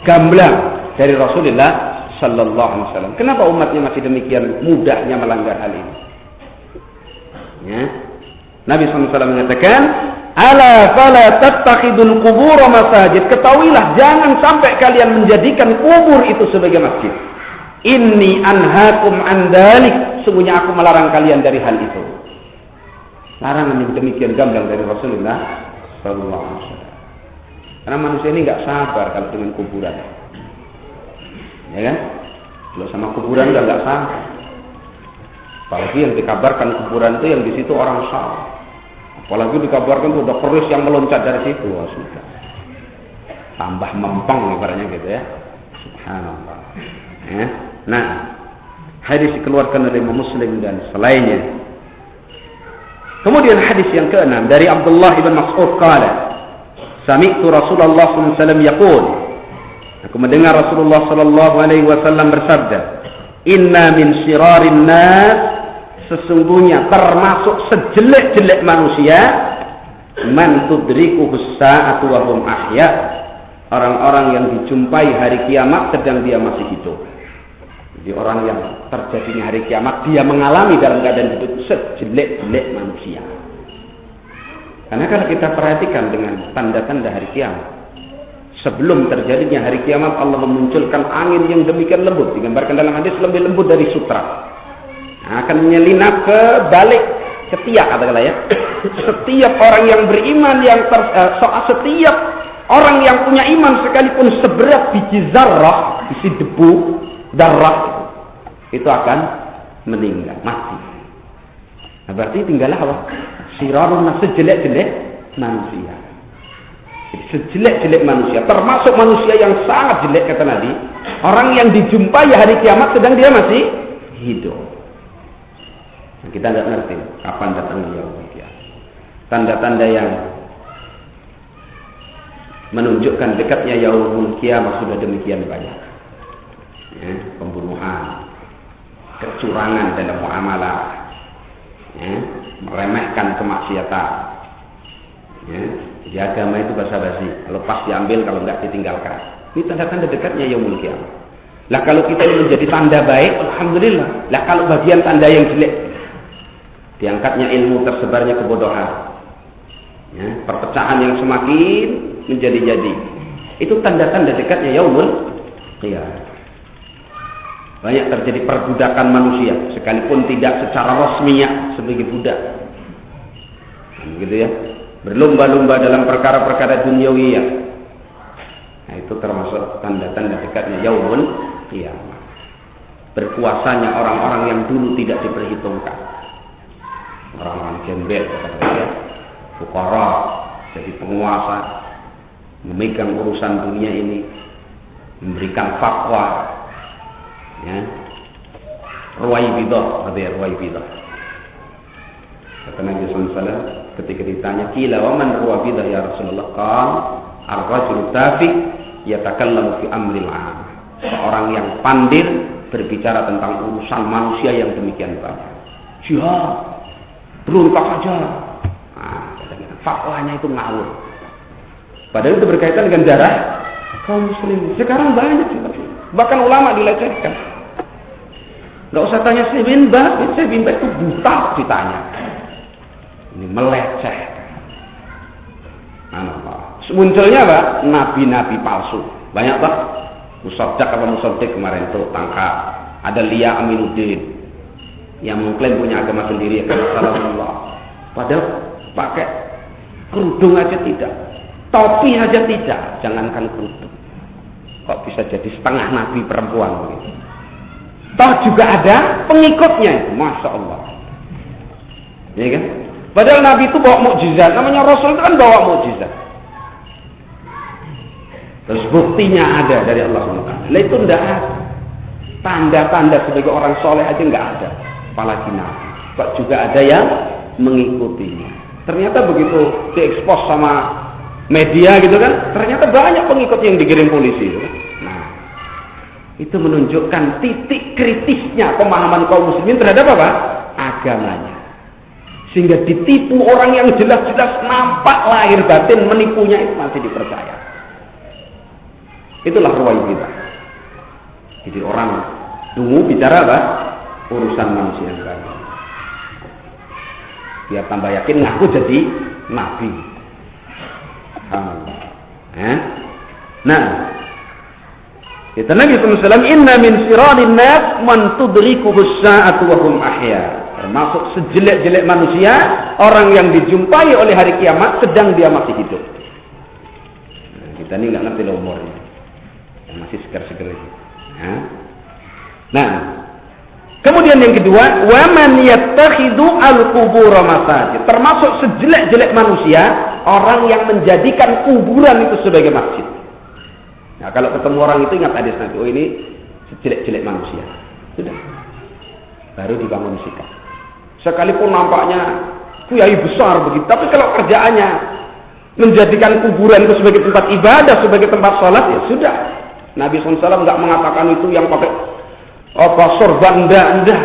gamblang dari Rasulullah sallallahu alaihi wasallam. Kenapa umatnya masih demikian mudahnya melanggar hal ini? Ya. Nabi SAW mengatakan, ala fala tattakhidul qubur masajid. Ketahuilah, jangan sampai kalian menjadikan kubur itu sebagai masjid. Inni anhakum an dzalik. Sungguhnya aku melarang kalian dari hal itu. Larangan yang demikian gamblang dari Rasulullah sallallahu alaihi wasallam. Karena manusia ini enggak sabar kalau dengan kuburan. Ya kan? Kalau sama kuburan udah enggak sabar. Apalagi yang dikabarkan kuburan itu yang di situ orang saleh. Apalagi dikabarkan itu udah keris yang meloncat dari situ, wah sudah. Tambah mempeng ibaratnya gitu ya. Subhanallah. Ya. Nah, hadis dikeluarkan oleh Imam Muslim dan selainnya. Kemudian hadis yang ke-6 dari Abdullah bin Mas'ud qala, sami'tu Rasulullah sallallahu alaihi wasallam yaqul. Aku mendengar Rasulullah sallallahu alaihi wasallam bersabda, "Inna min syirarin nas." Sesungguhnya termasuk sejelek-jelek manusia, man tudrikuhus sa'atu wa hum ahya. Orang-orang yang dijumpai hari kiamat sedang dia masih hidup. Jadi orang yang terjadinya hari kiamat dia mengalami dalam keadaan hidup, sejelek-jelek manusia. Karena kalau kita perhatikan dengan tanda-tanda hari kiamat, sebelum terjadinya hari kiamat Allah memunculkan angin yang demikian lembut, digambarkan dalam hadis lebih lembut dari sutra. Akan menyelinap ke balik ketiak katakanlah ya. Setiap orang yang beriman setiap orang yang punya iman sekalipun seberat biji zarrah, biji debu darah itu akan meninggal, mati. Nah, berarti tinggallah apa? Sirarun, sejelek-jelek manusia. Sejelek-jelek manusia, termasuk manusia yang sangat jelek kata Nabi, orang yang dijumpai hari kiamat sedang dia masih hidup. Nah, kita tidak ngerti kapan datangnya yaumul qiyamah. Tanda-tanda yang menunjukkan dekatnya yaumul qiyamah sudah demikian banyak. Ya, pembunuhan, kecurangan dalam muamalah, ya, meremehkan kemaksiatan. Ya, jadi agama itu basa-basi, kalau pas diambil, kalau enggak ditinggalkan. Ini tanda-tanda dekatnya yaumul qiyamah. Lah kalau kita ini menjadi tanda baik, alhamdulillah. Lah kalau bagian tanda yang jelek, diangkatnya ilmu, tersebarnya kebodohan, ya, perpecahan yang semakin menjadi-jadi, itu tanda-tanda dekatnya yaumul qiyamah. Banyak terjadi perbudakan manusia, sekalipun tidak secara resminya sebagai budak, gitu ya, berlomba-lomba dalam perkara-perkara duniawi. Nah, itu termasuk tanda-tanda dekatnya yaumul qiyamah. Berkuasanya orang-orang yang dulu tidak diperhitungkan, orang-orang gembel, ya, fukara, jadi penguasa, memegang urusan dunia ini, memberikan fatwa. Ya, ruwaibidah, ada ruwaibidah. Kata Nabi SAW ketika ditanya, "Qila wa man ruwaibidah ya Rasulullah?" Qala, "Ar-rajulu tafi yatakallamu fi amril 'am." Seorang yang pandai berbicara tentang urusan manusia yang demikian banyak. Jihad, berontak saja. Nah, fakwanya itu ngawur. Padahal itu berkaitan dengan darah kaum muslim. Sekarang banyak juga. Bahkan ulama dilecehkan. Gak usah tanya saya bin Baz itu buta ditanya. Ini melecehkan. Munculnya apa? Nabi-nabi palsu. Banyak tak? Musaddiq apa Musaddiq kemarin tuh tangkap. Ada Lia Aminuddin yang mengklaim punya agama sendiri, agama Rasulullah. Padahal pakai kerudung aja tidak, topi aja tidak, jangankan kerudung. kok bisa jadi setengah nabi perempuan gitu. Toh juga ada pengikutnya itu, masya Allah. Ya kan? Padahal nabi itu bawa mukjizat, namanya rasul itu kan bawa mukjizat. Terus buktinya ada dari Allah SWT. Lah itu tidak ada. Tanda-tanda sebagai orang soleh aja nggak ada, apalagi nabi. Kok juga ada yang mengikutinya. Ternyata begitu diekspos sama media gitu kan, ternyata banyak pengikut yang digiring polisi itu. Nah, itu menunjukkan titik kritisnya pemahaman kaum muslimin terhadap apa? Agamanya. Sehingga ditipu orang yang jelas-jelas nampak lahir batin menipunya itu masih dipercaya. Itulah ruwaibidah. Jadi orang dungu bicara apa? Urusan manusia yang baik. Biar tambah yakin ngaku jadi nabi. Nah, kata Nabi SAW, inna min siradin nas man tudrikuhu sa'atu wa hum ahya. Termasuk sejelek-jelek manusia orang yang dijumpai oleh hari kiamat sedang dia masih hidup. Nah, kita ini nggak ngerti lah umurnya, masih segar-segar itu. Nah, kemudian yang kedua, wa man yattakhidu al-qubur masajid. Termasuk sejelek-jelek manusia orang yang menjadikan kuburan itu sebagai masjid. Nah, kalau ketemu orang itu ingat hadis Nabi, oh ini sejelek-jelek manusia. Sudah. Baru dibangun sikap. Sekalipun nampaknya kiai besar begitu, tapi kalau kerjaannya menjadikan kuburan itu sebagai tempat ibadah, sebagai tempat sholat, ya sudah. Nabi SAW nggak mengatakan itu yang pakai sorban, enggak.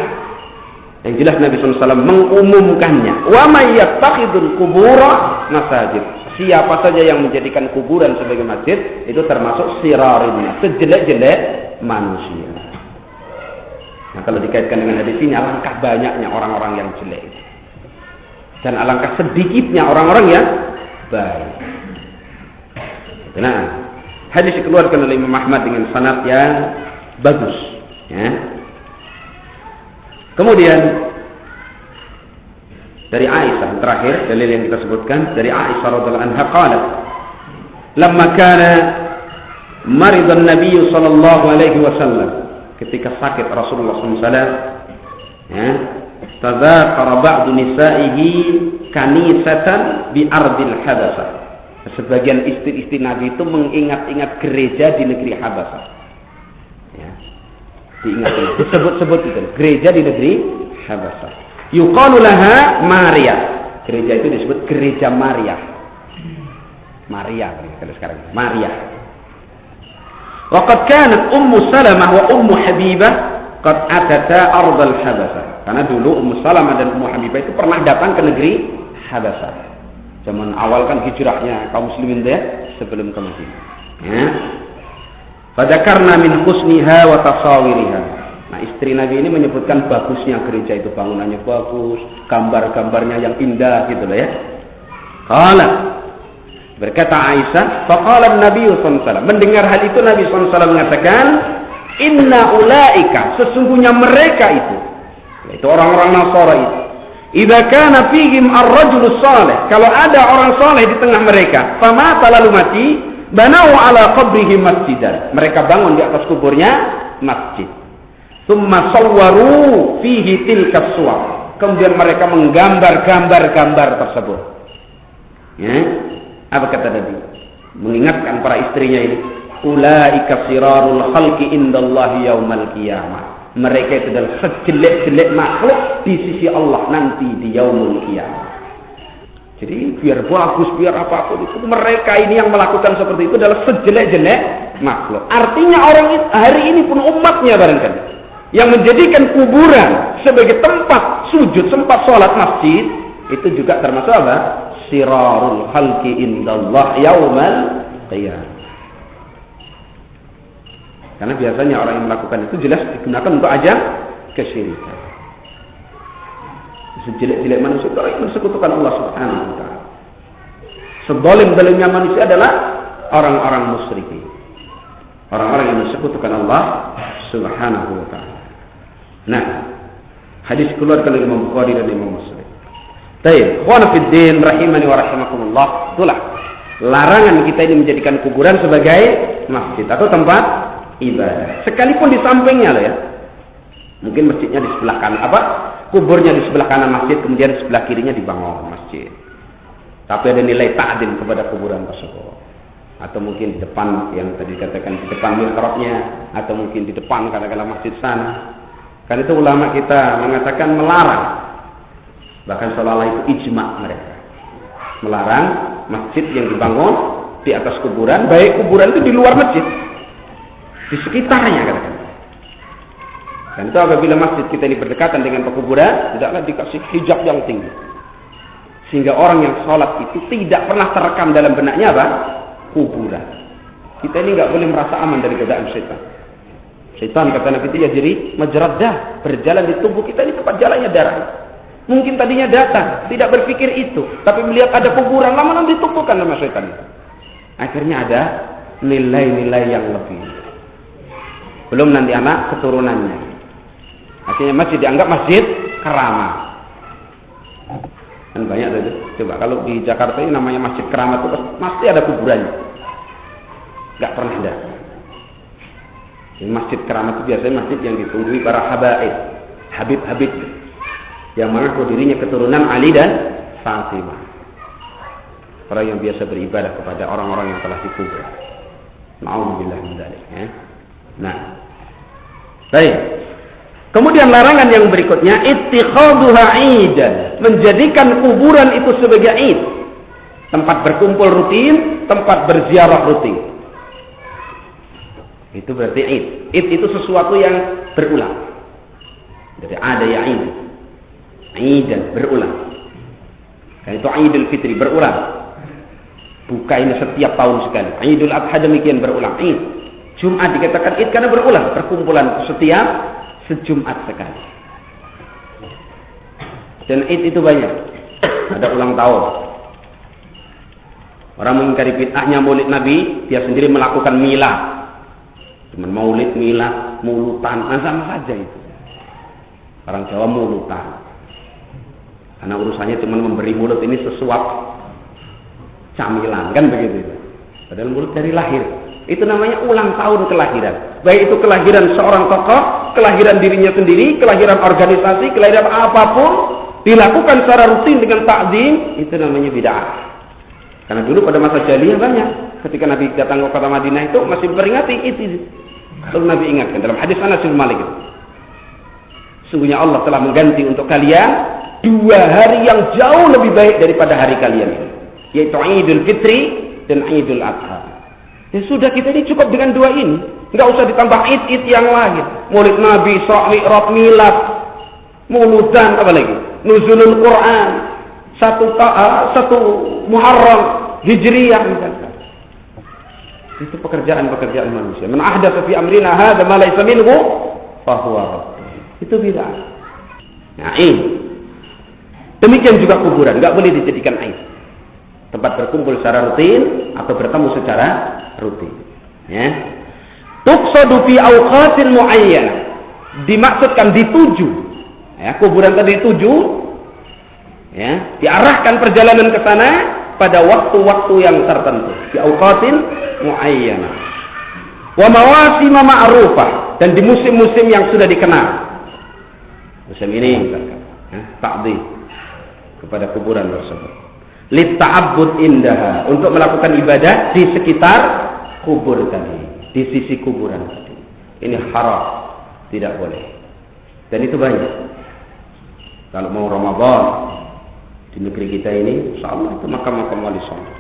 Yang jelas Nabi SAW mengumumkannya. Wa may yattakhidul qubura masajid. Siapa saja yang menjadikan kuburan sebagai masjid itu termasuk sirarinnya, sejelek-jelek manusia. Nah, kalau dikaitkan dengan hadis ini, alangkah banyaknya orang-orang yang jelek dan alangkah sedikitnya orang-orang yang baik. Nah, hadis dikeluarkan oleh Imam Ahmad dengan sanad yang bagus. Ya. Kemudian dari Aisyah, terakhir dalil yang kita sebutkan dari Aisyah radhiyallahu anha qalat, lamma kana maridan Nabi sallallahu alaihi wasallam, ketika sakit Rasulullah SAW, ya, tadzakara ba'du nisa'ihi kanisatan bi ardil Habasah. Sebagian istri-istri Nabi itu mengingat-ingat gereja di negeri Habasah. Ya. Diingat-ingat, disebut-sebut itu gereja di negeri Habasah. Yuqalu laha Maria. Gereja itu disebut gereja Maria. Maria kalau sekarang. Maria. Waqad kanat Ummu Salamah wa Ummu Habibah qad atata ardal Habasah. Karena dulu Ummu Salamah dan Ummu Habibah itu pernah datang ke negeri Habasah. Zaman awal kan hijrahnya kaum muslimin dia sebelum ke Madinah. Ya. Fadzakarna min husniha wa tasawiriha. Nah, istri Nabi ini menyebutkan bagusnya gereja itu, bangunannya bagus, gambar-gambarnya yang indah gitu loh ya. Qala, berkata Aisyah, faqala Nabi SAW, mendengar hal itu Nabi SAW mengatakan, inna ulaika, sesungguhnya mereka itu orang-orang Nasara itu, idza kana fihim ar-rajulu salih, kalau ada orang saleh di tengah mereka, famata lalu mati, banau ala qabrihi masjidan, mereka bangun di atas kuburnya masjid. Tsumma sawwaru fihi tilka suwar, kemudian mereka menggambar-gambar tersebut. Ya. Apa kata Nabi? Mengingatkan para istrinya ini, ulaika sirarul khalqi indallahi yaumal qiyamah. Mereka itu adalah sejelek-jelek makhluk di sisi Allah nanti di yaumul qiyamah. Jadi biar bagus, biar apapun itu, mereka ini yang melakukan seperti itu adalah sejelek-jelek makhluk. Artinya orang hari ini pun umatnya barangkali yang menjadikan kuburan sebagai tempat sujud, tempat sholat masjid, itu juga termasuk apa? Sirarul khalqi indallah yaumal qiyamah. Karena biasanya orang yang melakukan itu jelas digunakan untuk ajang kesyirikan. Sejelek-jelek manusia itu orang yang mensekutukan Allah Subhanahu wa ta'ala. Sedolim-dolimnya manusia adalah orang-orang musyrikin, orang-orang yang mensekutukan Allah Subhanahu wa ta'ala. Nah, hadis keluarkan oleh Imam Bukhari dan Imam Muslim. Baik, ikhwan fillah rahimani wa rahimakumullah. Itulah larangan kita ini menjadikan kuburan sebagai masjid atau tempat ibadah. Sekalipun di sampingnya loh ya. Mungkin masjidnya di sebelah kanan, kuburnya di sebelah kanan masjid, kemudian di sebelah kirinya dibangun masjid. Tapi ada nilai ta'zim kepada kuburan tersebut. Atau mungkin di depan, yang tadi dikatakan di depan mihrabnya, atau mungkin di depan katakanlah masjid sana. Kan itu ulama kita mengatakan melarang. Bahkan seolah-olah itu ijma' mereka. Melarang masjid yang dibangun di atas kuburan, baik kuburan itu di luar masjid, di sekitarnya katakan. Dan itu apabila masjid kita ini berdekatan dengan pekuburan, tidaklah dikasih hijab yang tinggi. Sehingga orang yang sholat itu tidak pernah terekam dalam benaknya apa? Kuburan. Kita ini nggak boleh merasa aman dari godaan setan. Setan kata Nabi itu ya jadi majrad dah, berjalan di tubuh kita ini tempat jalannya darah. Mungkin tadinya datang, tidak berpikir itu, tapi melihat ada kuburan, lama-lama ditumpukan sama setan itu. Akhirnya ada nilai-nilai yang lebih. Belum nanti anak keturunannya. Akhirnya masjid dianggap masjid keramat. Dan banyak itu. Coba kalau di Jakarta ini namanya masjid keramat itu pasti ada kuburannya. Gak pernah ada. Jadi masjid keramat itu biasanya masjid yang ditunggui para habaib, habib-habib, yang mengaku dirinya keturunan Ali dan Fatimah. Orang yang biasa beribadah kepada orang-orang yang telah dikubur. Na'udzubillah min dzalik ya. Nah. Baik. Kemudian larangan yang berikutnya, ittikhaduha 'idan, menjadikan kuburan itu sebagai id, tempat berkumpul rutin, tempat berziarah rutin. Itu berarti id. Id itu sesuatu yang berulang. Jadi ada ya id. Idan berulang. Dan itu Idul Fitri berulang. Buka ini setiap tahun sekali. Idul Adha demikian berulang. Id. Jumat dikatakan id karena berulang, perkumpulan setiap sejumat sekali. Dan id itu banyak. Ada ulang tahun. Orang mengingkari bid'ahnya maulid Nabi, dia sendiri melakukan milad. Cuman maulid, milad, mulutan, sama saja itu. Orang Jawa mulutan. Karena urusannya cuma memberi mulut ini sesuap camilan, kan begitu. Padahal mulut dari lahir. Itu namanya ulang tahun kelahiran. Baik itu kelahiran seorang tokoh, kelahiran dirinya sendiri, kelahiran organisasi, kelahiran apapun, dilakukan secara rutin dengan takzim, itu namanya bid'ah. Karena dulu pada masa jahiliyah banyak. Ketika Nabi datang ke kota Madinah itu masih memperingati itu. Lalu Nabi ingatkan dalam hadis Anas bin Malik itu. Sungguhnya Allah telah mengganti untuk kalian 2 hari yang jauh lebih baik daripada hari kalian ini, yaitu Idul Fitri dan Idul Adha. Ya sudah, kita ini cukup dengan 2 ini. Enggak usah ditambah id-id yang lain. Maulid Nabi, Isra Mi'raj, milad, muludan, apa lagi? Nuzulul Quran, satu Muharram, Hijriyah misalkan. Itu pekerjaan-pekerjaan manusia. Man ahdatsa fi amrina hadza ma laysa minhu fa huwa radd. Itu bid'ah. Nah, ini. Demikian juga kuburan, enggak boleh dijadikan aid. Tempat berkumpul secara rutin atau bertemu secara rutin. Ya. Tuqsadu fi awqatin muayyanah. Dimaksudkan dituju. Ya, kuburan tadi dituju. Ya, diarahkan perjalanan ke sana pada waktu-waktu yang tertentu. Fi awqatin muayyanah. Wa mawasim ma'rufah, dan di musim-musim yang sudah dikenal. Musim ini misalkan, ta'dhim kepada kuburan tersebut. Litta'abbud indaha, untuk melakukan ibadah di sekitar kubur tadi, di sisi kuburan tadi. Ini haram, tidak boleh. Dan itu banyak. Kalau mau Ramadan di negeri kita ini, insyaallah itu makam-makam wali songo.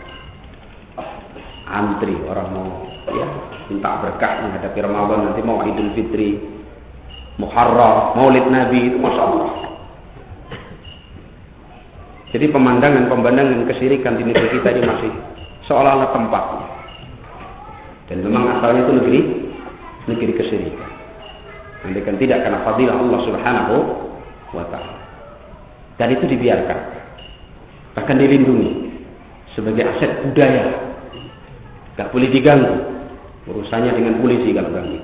Antri orang mau ya minta berkah menghadapi Ramadan, nanti mau Idul Fitri, Muharram, Maulid Nabi, itu masyaallah. Jadi pemandangan kesyirikan di negeri kita ini masih seolah-olah tempatnya. Dan memang asalnya itu negeri kesyirikan. Andaikan tidak karena fadilah Allah Subhanahu wa ta'ala. Dan itu dibiarkan. Bahkan dilindungi sebagai aset budaya. Tak boleh diganggu. Urusannya dengan polisi kalau ganggu.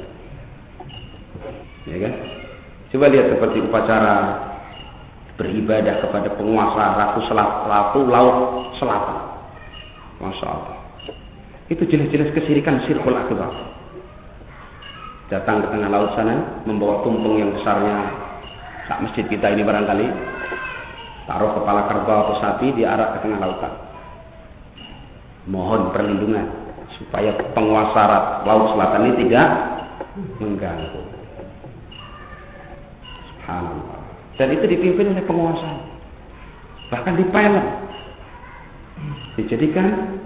Ya kan? Coba lihat seperti upacara beribadah kepada penguasa Ratu Laut Selatan. Masya Allah. Itu jelas-jelas kesyirikan syirkul akbar. Datang ke tengah laut sana, membawa tumpeng yang besarnya sak masjid kita ini barangkali, taruh kepala kerbau atau sapi, diarak ke tengah lautan. Mohon perlindungan supaya penguasa laut selatan ini tidak mengganggu. Subhanallah. Dan itu dipimpin oleh penguasa. Bahkan dipelem. Dijadikan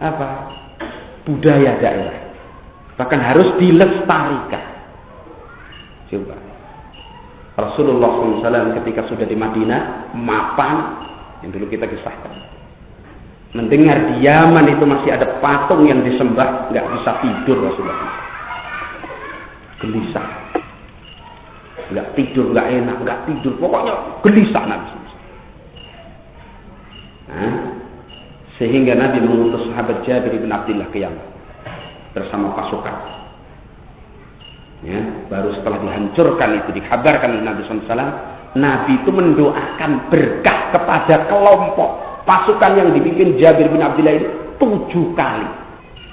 apa? Budaya daerah. Bahkan harus dilestarikan. Coba. Rasulullah SAW ketika sudah di Madinah, mapan, yang dulu kita kisahkan. Mendengar di Yaman itu masih ada patung yang disembah, nggak bisa tidur Rasulullah. Gelisah. Nggak tidur, nggak enak, nggak tidur. Pokoknya gelisah Nabi SAW. Nah, sehingga Nabi mengutus sahabat Jabir bin Abdullah ke Yaman bersama pasukan. Ya, baru setelah dihancurkan itu dikabarkan oleh Nabi SAW, Nabi itu mendoakan berkah kepada kelompok pasukan yang dipimpin Jabir bin Abdullah ini 7 kali.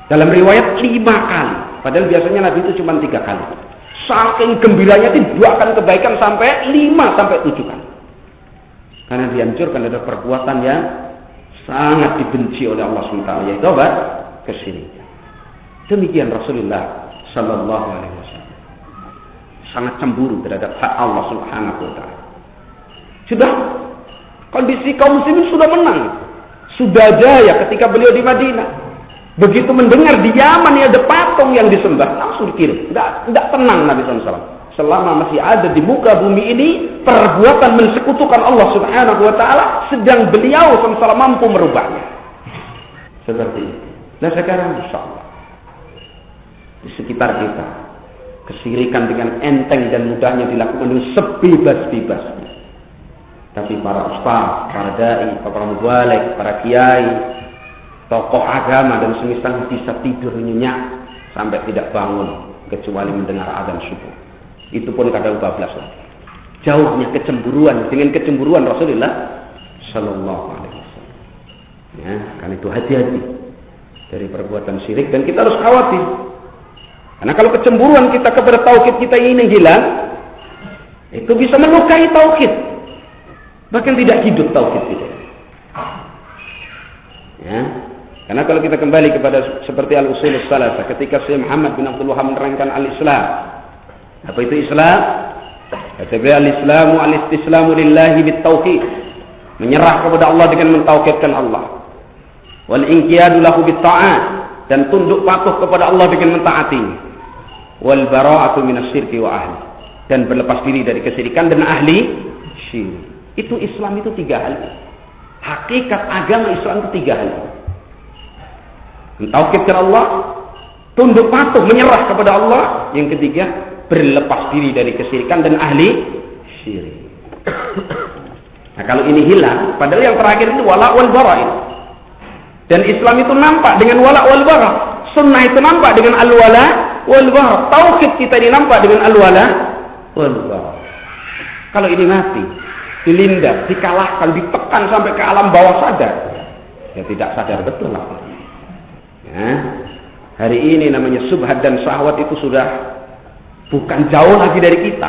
Dalam riwayat 5 kali. Padahal biasanya Nabi itu cuma 3 kali. Saking gembiranya didoakan kebaikan sampai 5 sampai 7 kali. Karena dihancurkan ada perbuatan yang sangat dibenci oleh Allah SWT, yaitu apa? Kesyirikan. Demikian Rasulullah Sallallahu Alaihi Wasallam sangat cemburu terhadap hak Allah Subhanahu Wa Taala. Sudah kondisi kaum muslimin sudah menang, sudah jaya ketika beliau di Madinah. Begitu mendengar di Yaman ada patung yang disembah, langsung dikirim. Tidak tenang Nabi SAW. Selama masih ada di muka bumi ini, perbuatan mensekutukan Allah Subhanahu Wa Taala sedang beliau SAW mampu merubahnya. Seperti itu. Nah sekarang Insya Allah di sekitar kita kesyirikan dengan enteng dan mudahnya dilakukan dengan sebebas-bebasnya. Tapi para ustaz, para dai, para mubalik, para kiai, tokoh agama dan semisal bisa tidur nyenyak sampai tidak bangun kecuali mendengar azan subuh. Itu pun kadang 12 lagi. Jauhnya kecemburuan dengan kecemburuan Rasulullah Sallallahu Alaihi Wasallam. Ya, kan itu hati-hati dari perbuatan syirik dan kita harus khawatir. Karena kalau kecemburuan kita kepada tauhid kita ini hilang, itu bisa melukai tauhid. Bahkan tidak hidup tauhid kita. Ya. Karena kalau kita kembali kepada seperti al-usul salasah, ketika Syekh Muhammad bin Abdul Wahhab menerangkan al-Islam. Apa itu Islam? Kata beliau, al-Islamu al-istislamu lillahi bit-tauhid. Menyerah kepada Allah dengan mentauhidkan Allah. Wal inqiyadu lahu bit-ta'at, dan tunduk patuh kepada Allah dengan mentaatinya. Wal bara'atu minasyirki wa ahli, dan berlepas diri dari kesyirikan dan ahli syirik. Itu Islam itu 3 hal. Hakikat agama Islam itu 3 hal. Mentauhidkan Allah, tunduk patuh menyerah kepada Allah, yang ketiga berlepas diri dari kesyirikan dan ahli syirik. Nah kalau ini hilang, padahal yang terakhir itu wala wal bara. Dan Islam itu nampak dengan wala wal bara. Sunnah itu nampak dengan al-wala wal bara. Tauhid kita ini nampak dengan al-wala wal bara. Kalau ini mati, dilindas, dikalahkan, ditekan sampai ke alam bawah sadar, ya tidak sadar betul lah. Ya, hari ini namanya subhat dan syahwat itu sudah bukan jauh lagi dari kita.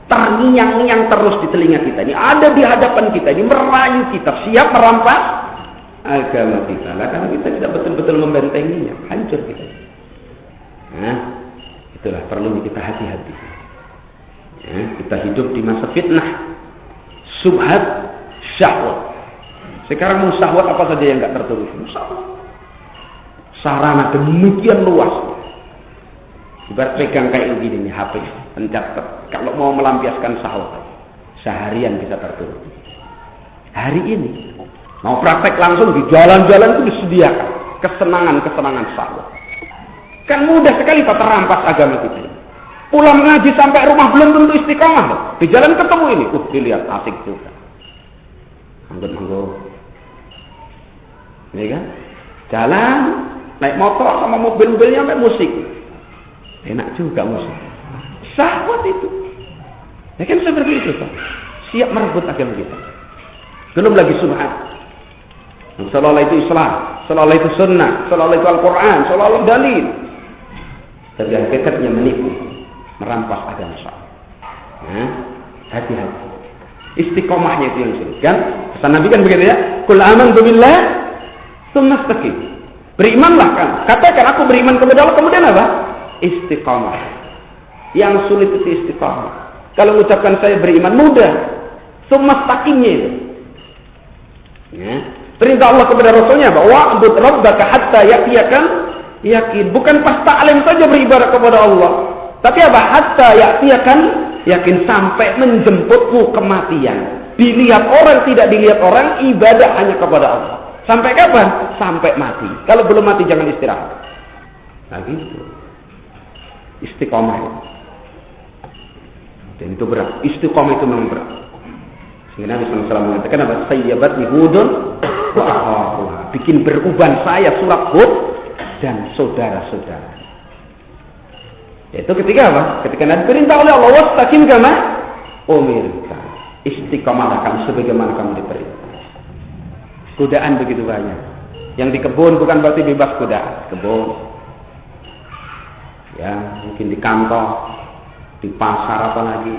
Terngiang-ngiang terus di telinga kita. Ini ada di hadapan kita, ini merayu kita, siap merampas agama kita. Nah, karena kita tidak betul-betul membentenginya, hancur kita. Nah, itulah perlu kita hati-hati. Ya, kita hidup di masa fitnah, subhat, syahwat. Sekarang syahwat apa saja yang nggak tertulis? Syahwat. Sarana demikian luas. Ibarat pegang kayak begini nih HP, pencet. Kalau mau melampiaskan syahwat, seharian bisa tertulis. Hari ini mau praktek langsung di jalan-jalan itu disediakan kesenangan-kesenangan syahwat. Kan mudah sekali Pak terampas agama kita. Pulang ngaji sampai rumah belum tentu istiqamah. Di jalan ketemu ini, dilihat asik juga. Manggut-manggut. Ini kan? Jalan, naik motor sama mobil-mobilnya sampai musik. Enak juga musik. Syahwat itu. Ya kan seperti itu Pak. Siap merebut agama kita. Belum lagi subhat. Seolah-olah itu Islam, seolah-olah itu sunnah, seolah-olah itu Al-Quran, seolah-olah dalil. Tapi hakikatnya menipu, merampas agama Allah. Hati-hati. Istiqomahnya itu yang sulit kan? Pesan Nabi kan begitu ya. Qul amantu billah tsumma istaqim. Berimanlah kan. Katakan aku beriman kepada Allah, kemudian apa? Istiqomah. Yang sulit itu istiqomah. Kalau mengucapkan saya beriman mudah. Tsumma istaqimnya itu. Ya. Perintah Allah kepada Rasulnya bahwa wa'bud rabbaka hatta ya'tiyakan yakin. Bukan pas ta'lim saja beribadah kepada Allah. Tapi apa? Hatta ya'tiyakan yakin, sampai menjemputmu kematian. Dilihat orang, tidak dilihat orang, ibadah hanya kepada Allah. Sampai kapan? Sampai mati. Kalau belum mati jangan istirahat. Nah gitu. Istiqomah itu. Dan itu berat. Istiqomah itu memang berat. Sehingga Nabi SAW mengatakan apa? Sayyabatni hudun wa akharuha. Bikin beruban saya surat Hud dan saudara-saudara. Itu ketika apa? Ketika Nabi perintah oleh Allah, wastaqim kama umirta. Istiqomahlah kamu sebagaimana kamu diperintah. Godaan begitu banyak. Yang di kebun bukan berarti bebas godaan. Kebun. Ya, mungkin di kantor, di pasar apalagi.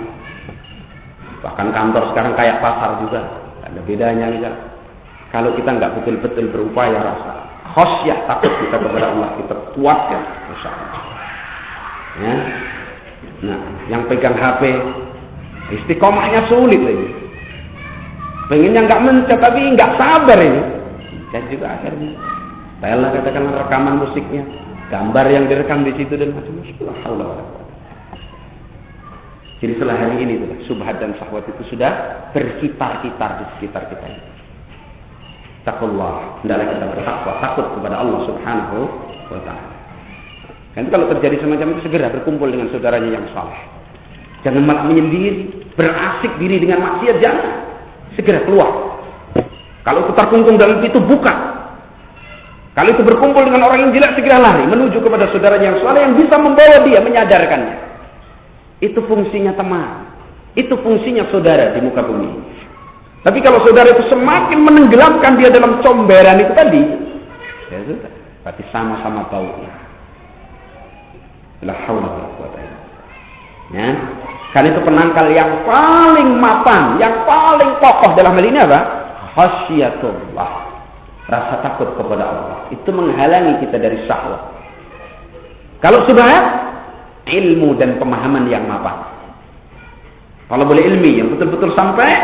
Bahkan kantor sekarang kayak pasar juga. Ada bedanya juga. Kalau kita nggak betul-betul berupaya rasa khosyah, takut kita kepada Allah, kita kuatkan usaha. Ya. Nah, yang pegang HP istiqomahnya sulit lagi. Pengennya nggak mencet tapi nggak sabar ini. Dan juga akhirnya, saya katakan rekaman musiknya, gambar yang direkam di situ dan macam-macam. Jadi setelah hari ini subhat dan syahwat itu sudah berkitar-kitar di sekitar kita ini. Taqullah, hendaklah kita bertakwa, takut kepada Allah Subhanahu wa Ta'ala. Dan kalau terjadi semacam itu, segera berkumpul dengan saudaranya yang saleh. Jangan malah menyendiri, berasik diri dengan maksiat, jangan. Segera keluar. Kalau itu terkungkung dalam itu, buka. Kalau itu berkumpul dengan orang yang jelek, segera lari menuju kepada saudaranya yang saleh yang bisa membawa dia, menyadarkannya. Itu fungsinya teman. Itu fungsinya saudara di muka bumi. Tapi kalau saudara itu semakin menenggelamkan dia dalam comberan itu tadi, ya sudah, berarti sama-sama baunya. La haula wala quwwata illa billah. Ya, karena itu penangkal yang paling mapan, yang paling kokoh dalam hal ini apa? Khasyatullah. Rasa takut kepada Allah. Itu menghalangi kita dari syahwat. Kalau sudah ilmu dan pemahaman yang mapan. Kalau boleh ilmi yang betul-betul sampai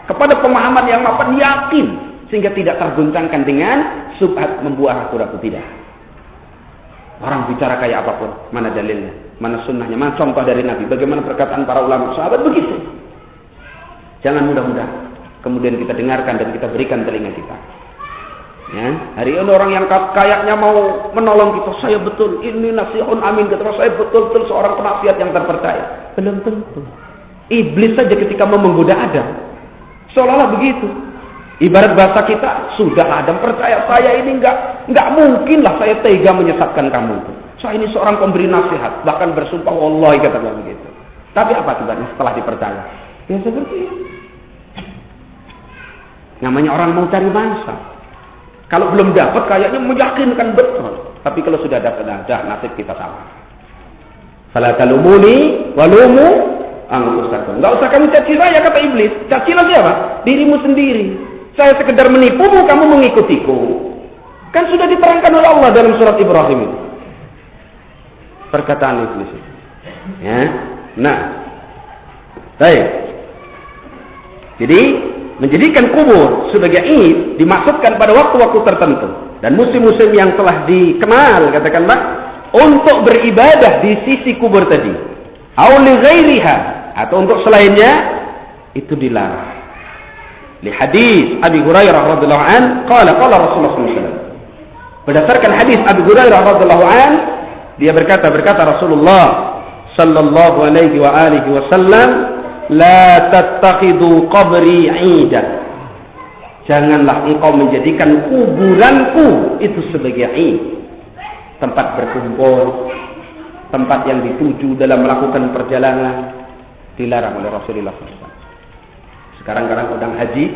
kepada pemahaman yang mapan, yakin sehingga tidak terguncangkan dengan subhat membuat ragu-ragu, tidak. Orang bicara kayak apapun, mana dalilnya, mana sunnahnya, mana contoh dari Nabi, bagaimana perkataan para ulama sahabat, begitu. Jangan mudah-mudah kemudian kita dengarkan dan kita berikan telinga kita. Ya, hari ini orang yang kayaknya mau menolong kita, saya betul, ini nasihun amin, kata saya betul-betul seorang penasihat yang terpercaya. Belum tentu. Iblis saja ketika mau menggoda Adam, seolah-olah begitu. Ibarat bahasa kita, sudah Adam percaya saya ini enggak mungkin lah saya tega menyesatkan kamu itu. Saya ini seorang pemberi nasihat, bahkan bersumpah wallahi katakan begitu. Tapi apa akibatnya setelah dipercaya? Ya seperti itu. Namanya orang mau cari mangsa. Kalau belum dapat kayaknya meyakinkan betul. Tapi kalau sudah dapat, nasib kita sama. Fala talumuni walumu anfusakum. Enggak usah kamu caci saya, kata iblis. Cacilah siapa? Dirimu sendiri. Saya sekedar menipumu, kamu mengikutiku. Kan sudah diterangkan oleh Allah dalam surat Ibrahim itu. Perkataan iblis itu. Ya. Nah. Baik. Jadi menjadikan kubur sebagai id dimaksudkan pada waktu-waktu tertentu dan musim-musim yang telah dikenal, katakan Pak, untuk beribadah di sisi kubur tadi. Au li ghairiha, atau untuk selainnya itu dilarang. Li hadis Abi Hurairah radhiyallahu an, qala Rasulullah sallallahu alaihi wasallam. Berdasarkan hadis Abi Hurairah radhiyallahu an, dia berkata Rasulullah sallallahu alaihi wasallam, la tattakhidu qabri 'idan. Janganlah engkau menjadikan kuburanku itu sebagai 'id, tempat berkumpul, tempat yang dituju dalam melakukan perjalanan. Dilarang oleh Rasulullah SAW. Sekarang kadang haji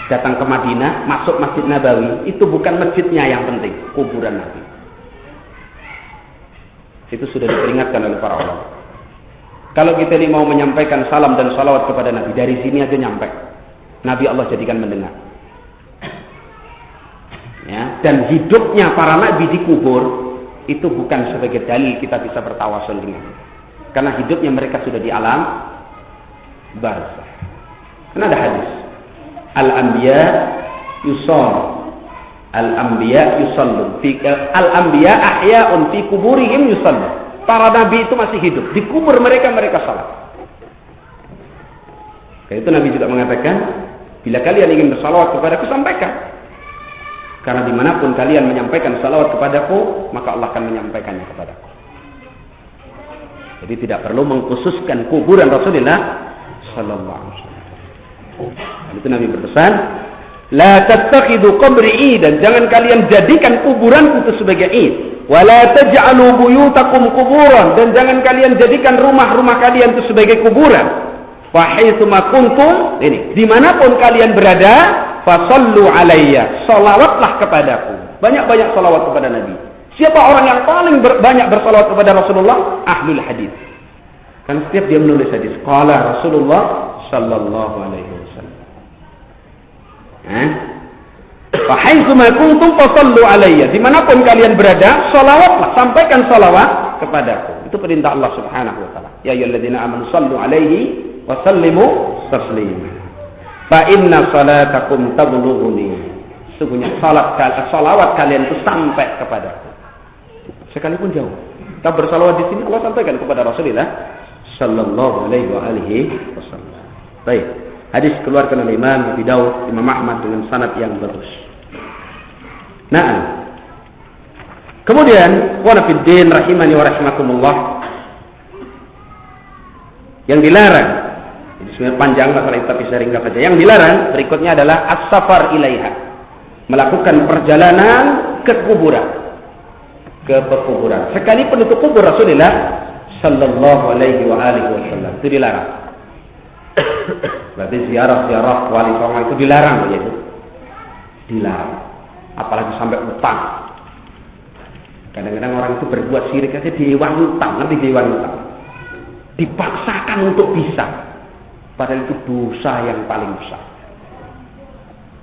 datang ke Madinah, masuk Masjid Nabawi, itu bukan masjidnya yang penting, kuburan Nabi. Itu sudah diperingatkan oleh para ulama. Kalau kita ini mau menyampaikan salam dan salawat kepada Nabi, dari sini aja nyampe. Nabi Allah jadikan mendengar. Ya, dan hidupnya para nabi di kubur itu bukan sebagai dalil kita bisa bertawasul dengan. Karena hidupnya mereka sudah di alam barzakh. Karena ada hadis, al-anbiya yusallun, al-anbiya yusallun, al-anbiya ahya'un fi kuburihim yusallun. Para nabi itu masih hidup, di kubur mereka salat. Karena itu Nabi juga mengatakan, bila kalian ingin bersalawat kepadaku, sampaikan. Karena dimanapun kalian menyampaikan salawat kepadaku, maka Allah akan menyampaikannya kepadaku. Jadi tidak perlu mengkhususkan kuburan Rasulullah sallallahu alaihi wasallam. Itu Nabi berpesan, la tattakhidu qabri idan, jangan kalian jadikan kuburanku itu sebagai id. Wa la taj'alu buyutakum kuburan, dan jangan kalian jadikan rumah-rumah kalian itu sebagai kuburan. Fa haitsuma kuntum, ini dimanapun kalian berada, fasallu alayya, salawatlah kepadaku. Banyak-banyak salawat kepada Nabi. Siapa orang yang paling banyak bersalawat kepada Rasulullah? Ahlul hadis. Karena setiap dia menulis hadis, qala Rasulullah sallallahu alaihi wasallam. Fa haitsuma kuntum fasallu alayya. Dimanapun kalian berada, salawatlah, sampaikan salawat kepadaku. Itu perintah Allah Subhanahu wa taala. Ya ayyuhalladzina amanu sallu alaihi wa sallimu taslima. Fa inna salatakum tablughuni. Sesungguhnya salawat kalian itu sampai kepadaku. Sekalipun jauh. Kita bersalawat di sini, Allah sampaikan kepada Rasulullah sallallahu alaihi wa alihi wasallam. Baik. Hadis keluarkan oleh Imam Abi Daud, Imam Ahmad dengan sanad yang bagus. Nah. Kemudian, wa nafiddin rahimani wa rahimakumullah. Yang dilarang, ini sebenarnya panjang masalah itu tapi saya ringkas saja. Yang dilarang berikutnya adalah as-safar ilaiha, melakukan perjalanan ke kuburan, ke pekuburan. Sekalipun itu kubur Rasulullah sallallahu alaihi wa alihi wasallam, itu dilarang. Berarti ziarah-ziarah wali songo itu dilarang, begitu. Dilarang. Apalagi sampai utang. Kadang-kadang orang itu berbuat syirik aja diiwan utang, nanti diiwan utang. Dipaksakan untuk bisa. Padahal itu dosa yang paling besar.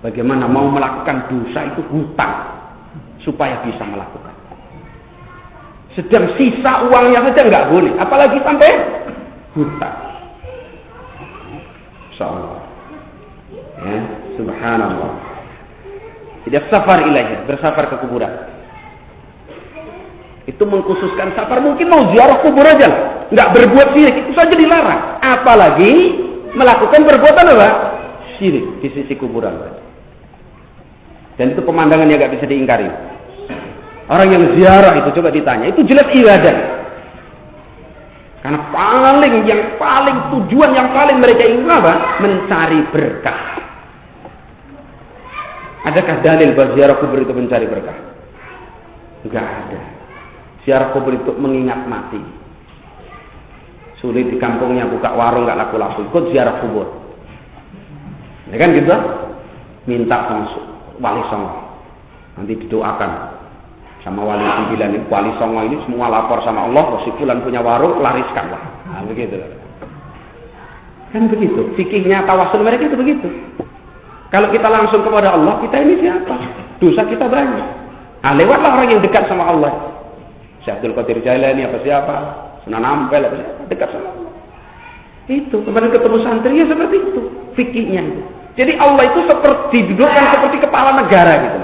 Bagaimana mau melakukan dosa itu hutang supaya bisa melakukan. Sedang sisa uangnya saja nggak boleh, apalagi sampai hutang. Insyaallah. Ya, subhanallah. Tidak safar ilaihi, bersafar ke kuburan. Itu mengkhususkan safar, mungkin mau ziarah kubur aja lah. Nggak berbuat syirik, itu saja dilarang. Apalagi melakukan perbuatan apa? Syirik di sisi kuburan. Dan itu pemandangan yang nggak bisa diingkari. Orang yang ziarah itu coba ditanya, itu jelas ibadah. Karena tujuan yang paling mereka ingin apa? Mencari berkah. Adakah dalil bahwa ziarah kubur itu mencari berkah? Enggak ada. Ziarah kubur itu mengingat mati. Sulit di kampungnya buka warung nggak laku-laku, ikut ziarah kubur. Ya kan gitu? Minta sama wali songo. Nanti didoakan sama wali 9, wali songo ini semua lapor sama Allah, si fulan punya warung, lariskanlah. Nah, begitu. Kan begitu. Fikihnya tawasul mereka itu begitu. Kalau kita langsung kepada Allah, kita ini siapa? Dosa kita banyak. Lewatlah orang yang dekat sama Allah. Syekh Abdul Qadir Jailani apa siapa? Sunan Ampel apa siapa? Dekat sama Allah. Itu kemarin ketemu santri ya seperti itu fikihnya itu. Jadi Allah itu seperti didudukkan seperti kepala negara gitu.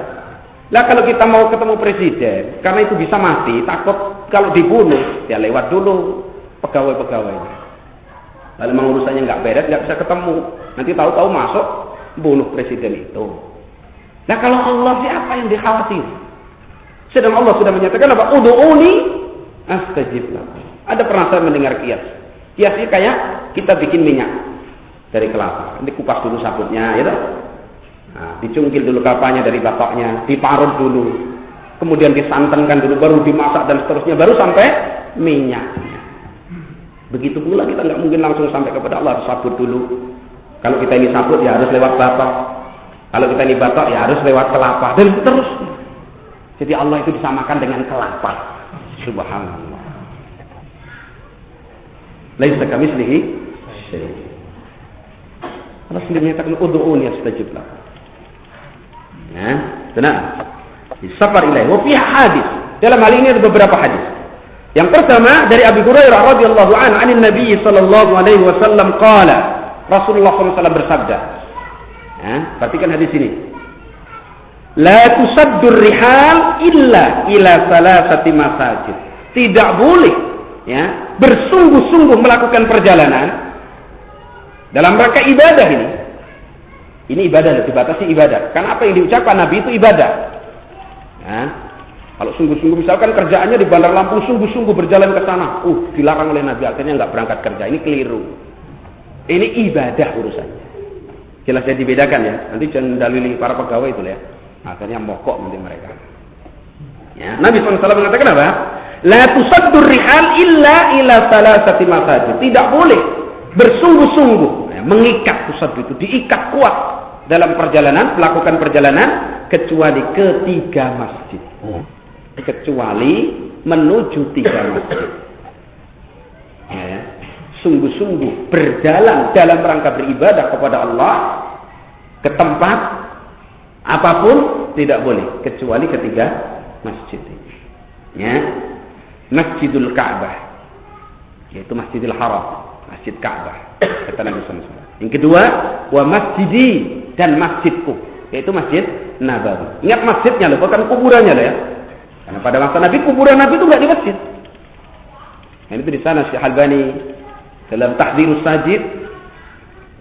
Lah kalau kita mau ketemu presiden, karena itu bisa mati, takut kalau dibunuh, ya lewat dulu pegawai-pegawainya. Lalu memang urusannya nggak beres, nggak bisa ketemu. Nanti tahu-tahu masuk bunuh presiden itu. Nah kalau Allah siapa yang dikhawatir? Sedang Allah sudah menyatakan apa? Ud'uni astajib lakum. Ada pernah saya mendengar kias. Kiasnya kayak kita bikin minyak dari kelapa. Nanti kupas dulu sabutnya, ya. Nah, dicungkil dulu kelapanya dari batoknya, diparut dulu, kemudian disantankan dulu, baru dimasak dan seterusnya, baru sampai minyaknya. Begitu pula kita nggak mungkin langsung sampai kepada Allah, harus sabut dulu. Kalau kita ini sabut ya harus lewat batok. Kalau kita ini batok ya harus lewat kelapa dan terus. Jadi Allah itu disamakan dengan kelapa. Subhanallah. Laisa kamitslihi syai'. Allah sendiri menyatakan ud'uuni astajib lakum. Nah, tenang. Disafar ilaih. Wa fi hadis. Dalam hal ini ada beberapa hadis. Yang pertama dari Abu Hurairah radhiyallahu anhu, anin Nabi sallallahu alaihi wasallam qala, Rasulullah SAW bersabda. Ya, perhatikan hadis ini. La tusaddur rihal illa ila salasati masajid. Tidak boleh ya bersungguh-sungguh melakukan perjalanan dalam rangka ibadah ini. Ini ibadah, dibatasi ibadah. Karena apa yang diucapkan Nabi itu ibadah. Ya. Kalau sungguh-sungguh misalkan kerjaannya di Bandar Lampung, sungguh-sungguh berjalan ke sana, dilarang oleh Nabi, akhirnya nggak berangkat kerja. Ini keliru. Ini ibadah urusannya. Jelas jadi dibedakan ya. Nanti jangan dalili para pegawai itu ya. Akhirnya mokok nanti mereka. Ya. Nabi SAW mengatakan apa? La tusaddur rihal illa ila salasati masajid. Tidak boleh bersungguh-sungguh ya, mengikat tusaddur itu diikat kuat dalam perjalanan, melakukan perjalanan kecuali ketiga masjid. Kecuali menuju 3 masjid. Ya. Sungguh-sungguh berjalan dalam rangka beribadah kepada Allah ke tempat apapun tidak boleh kecuali ketiga masjid. Ya. Masjidul Ka'bah, yaitu Masjidil Haram, Masjid Ka'bah, kata Nabi SAW. Yang kedua, wa masjidi, dan masjidku, yaitu Masjid Nabawi. Ingat masjidnya loh, bukan kuburannya loh ya. Karena pada masa Nabi, kuburan Nabi itu nggak di masjid. Dan itu di sana Syekh Albani dalam Tahdzirus Sajid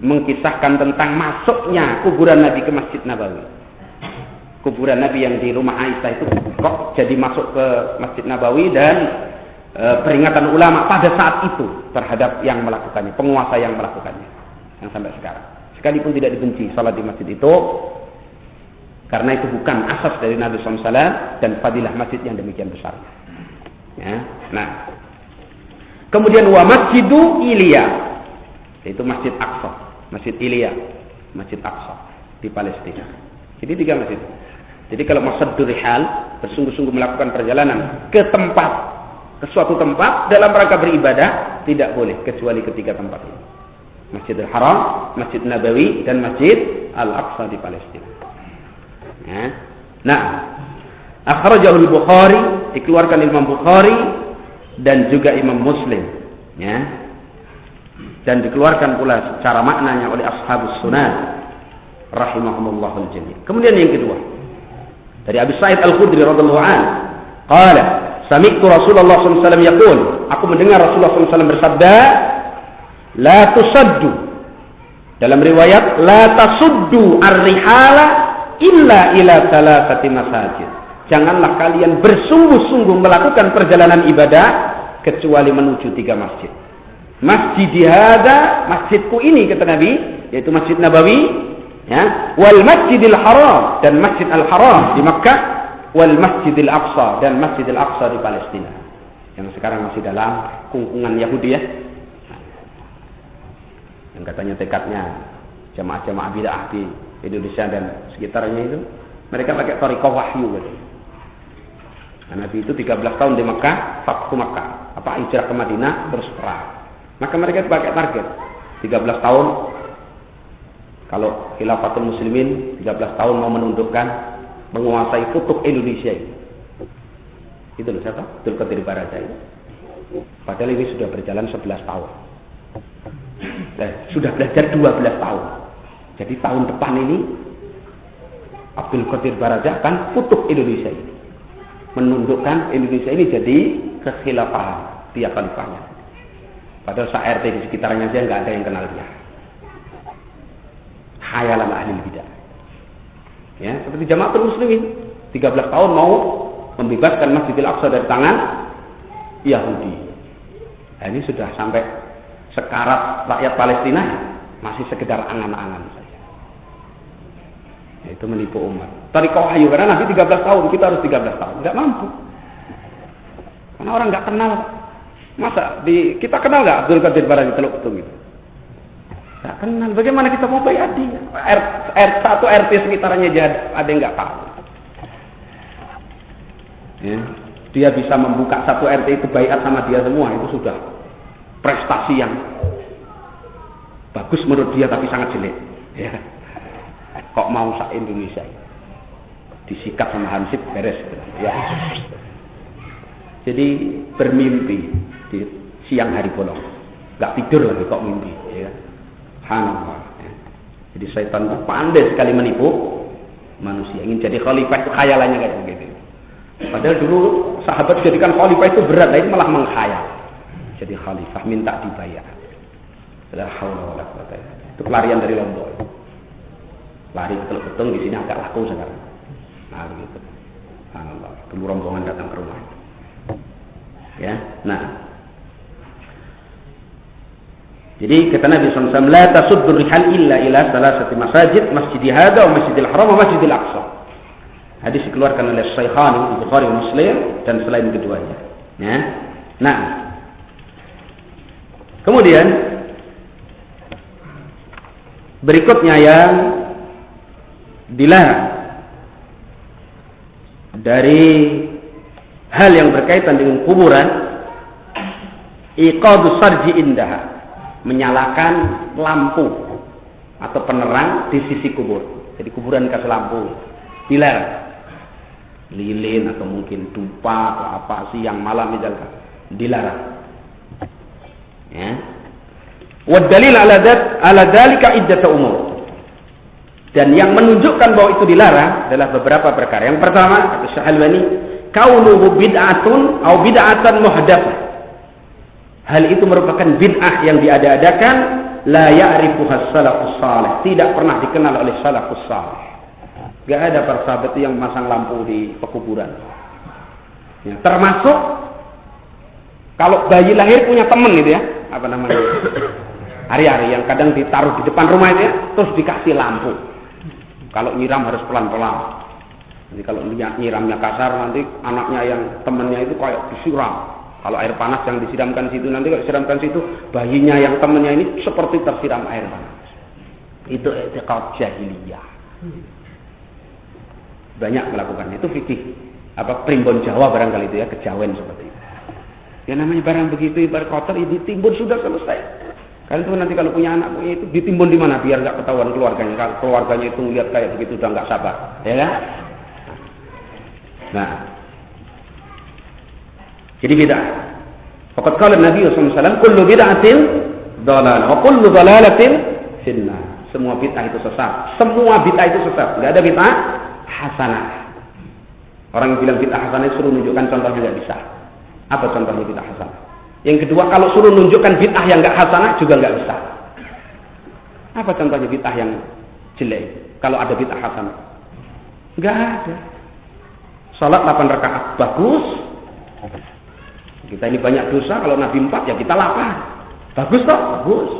mengkisahkan tentang masuknya kuburan Nabi ke Masjid Nabawi. Kuburan Nabi yang di rumah Aisyah itu kok jadi masuk ke Masjid Nabawi, dan peringatan ulama pada saat itu terhadap yang melakukannya, penguasa yang melakukannya, yang sampai sekarang. Sekalipun tidak dibenci salat di masjid itu, karena itu bukan asas dari Nabi SAW dan fadilah masjid yang demikian besar. Ya. Nah, kemudian wa masjidu Ilya, yaitu Masjid Aqsa, Masjid Ilya, Masjid Aqsa di Palestina. Jadi 3 masjid. Jadi kalau masaddur rihal, bersungguh-sungguh melakukan perjalanan ke tempat, ke suatu tempat dalam rangka beribadah, tidak boleh kecuali ketiga tempat ini. Masjidil Haram, Masjid Nabawi, dan Masjid Al-Aqsa di Palestina. Ya. Nah, akhrajahul Bukhari, dikeluarkan Imam Bukhari dan juga Imam Muslim, ya. Dan dikeluarkan pula secara maknanya oleh ashabus sunan rahimahumullahul jami'. Kemudian yang kedua, dari Abi Sa'id Al-Khudri radhiyallahu anhu, qala sami'tu Rasulullah sallallahu alaihi wasallam yaqul, aku mendengar Rasulullah sallallahu alaihi wasallam bersabda, la tusaddu, dalam riwayat la tasuddu ar-rihala illa ila salasati masajid. Janganlah kalian bersungguh-sungguh melakukan perjalanan ibadah kecuali menuju 3 masjid. Masjid hadza, masjidku ini kata Nabi, yaitu Masjid Nabawi, ya, wal Masjidil Haram, dan Masjid Al-Haram di Makkah, wal Masjidil Aqsa, dan Masjidil Aqsa di Palestina, yang sekarang masih dalam kungkungan Yahudi ya. Yang katanya tekadnya jamaah-jamaah bid'ah di Indonesia dan sekitarnya itu, mereka pakai thariqah wahyu gitu. Nah, Nabi itu 13 tahun di Makkah, Fathu Makkah, hijrah ke Madinah, terus perang. Maka mereka pakai target 13 tahun. Kalau Khilafatul Muslimin 13 tahun mau menundukkan, menguasai kutub Indonesia ini. Itu loh siapa? Abdul Qadir Baraja itu. Padahal ini sudah berjalan 11 tahun. Sudah belajar 12 tahun. Jadi tahun depan ini Abdul Qadir Baraja akan kutub Indonesia ini, menundukkan Indonesia ini jadi kekhilafahan dia khalifahnya. Padahal RT di sekitarnya saja nggak ada yang kenal dia. Khayalan ahli bidah. Ya, seperti Jamaatul Muslimin 13 tahun mau membebaskan Masjidil Aqsa dari tangan Yahudi. Nah, ini sudah sampai sekarat rakyat Palestina, masih sekedar angan-angan saja. Itu menipu umat. Thariqah wahyu, karena Nabi 13 tahun, kita harus 13 tahun. Nggak mampu. Karena orang nggak kenal. Masa kita kenal nggak Abdul Qadir Baraja Teluk Betung itu? Tak kenal. Bagaimana kita mau bayar dia? Satu RT sekitarnya aja ada yang nggak tahu. Ya. Dia bisa membuka satu RT itu bayar sama dia semua, itu sudah prestasi yang bagus menurut dia, tapi sangat jelek. Ya. Kok mau se-Indonesia disikat sama Hansip beres. Ya. Jadi bermimpi di siang hari bolong, nggak tidur lagi kok mimpi. Ya. Subhanallah. Ya. Jadi syaitan itu pandai sekali menipu manusia. Ingin jadi khalifah itu khayalannya kayak begitu. Padahal dulu sahabat jadikan khalifah itu berat, itu malah menghayal. Jadi khalifah minta dibayar. La haula wala quwwata illa billah. Itu pelarian dari Lombok. Lari ke Betung, di sini agak laku sekarang. Nah, begitu. Subhanallah. Temu rombongan datang ke rumah. Ya, nah. Jadi kata Nabi SAW, la tasuddur rihal illa ila salasati masajid, masjid hadza wa masjidil haram wa masjidil aqsa. Hadis dikeluarkan oleh Syaikhan Bukhari Muslim dan selain keduanya. Ya. Nah. Kemudian berikutnya yang dilarang dari hal yang berkaitan dengan kuburan, iqadus sarji indaha, menyalakan lampu atau penerang di sisi kubur. Jadi kuburan kasih lampu dilarang. Lilin atau mungkin dupa atau apa siang malam misalkan dilarang. Ya. Wa dalil ala dzalika iddatu umur. Dan yang menunjukkan bahwa itu dilarang adalah beberapa perkara. Yang pertama, kata Syekh Al-Albani, kaunuhu bid'atun atau bid'atan muhdatsah. Hal itu merupakan bid'ah yang diada-adakan, la ya'rifuha salafus salih, tidak pernah dikenal oleh salafus salih. Gak ada para sahabat yang memasang lampu di pekuburan. Ya, termasuk kalau bayi lahir punya teman gitu ya, apa namanya? Hari-hari yang kadang ditaruh di depan rumah itu ya, terus dikasih lampu. Kalau nyiram harus pelan-pelan. Jadi kalau nyiramnya kasar, nanti anaknya yang temannya itu kayak disiram. Kalau air panas yang disiramkan situ, nanti kalau disiramkan situ, bayinya yang temannya ini seperti tersiram air panas. Itu i'tiqad jahiliyah. Banyak melakukannya. Itu fikih apa primbon Jawa barangkali itu ya, kejawen seperti itu. Ya namanya barang begitu ibarat kotor, ditimbun sudah selesai. Kalian tuh nanti kalau punya anak punya itu ditimbun di mana biar nggak ketahuan keluarganya. Kalau keluarganya itu ngeliat kayak begitu udah nggak sabar, ya kan? Nah, jadi bid'ah. Faqad qala Nabi sallallahu alaihi wasallam, kullu bid'atin dhalalah wa kullu dhalalatin finnar. Semua bid'ah itu sesat. Semua bid'ah itu sesat. Enggak ada bid'ah hasanah. Orang yang bilang bid'ah hasanah suruh menunjukkan contohnya enggak bisa. Apa contohnya bid'ah hasanah? Yang kedua, kalau suruh menunjukkan bid'ah yang enggak hasanah juga enggak bisa. Apa contohnya bid'ah yang jelek? Kalau ada bid'ah hasanah? Enggak ada. Salat 8 rakaat bagus. Kita ini banyak dosa, kalau Nabi 4 ya kita 8. Bagus toh? Bagus.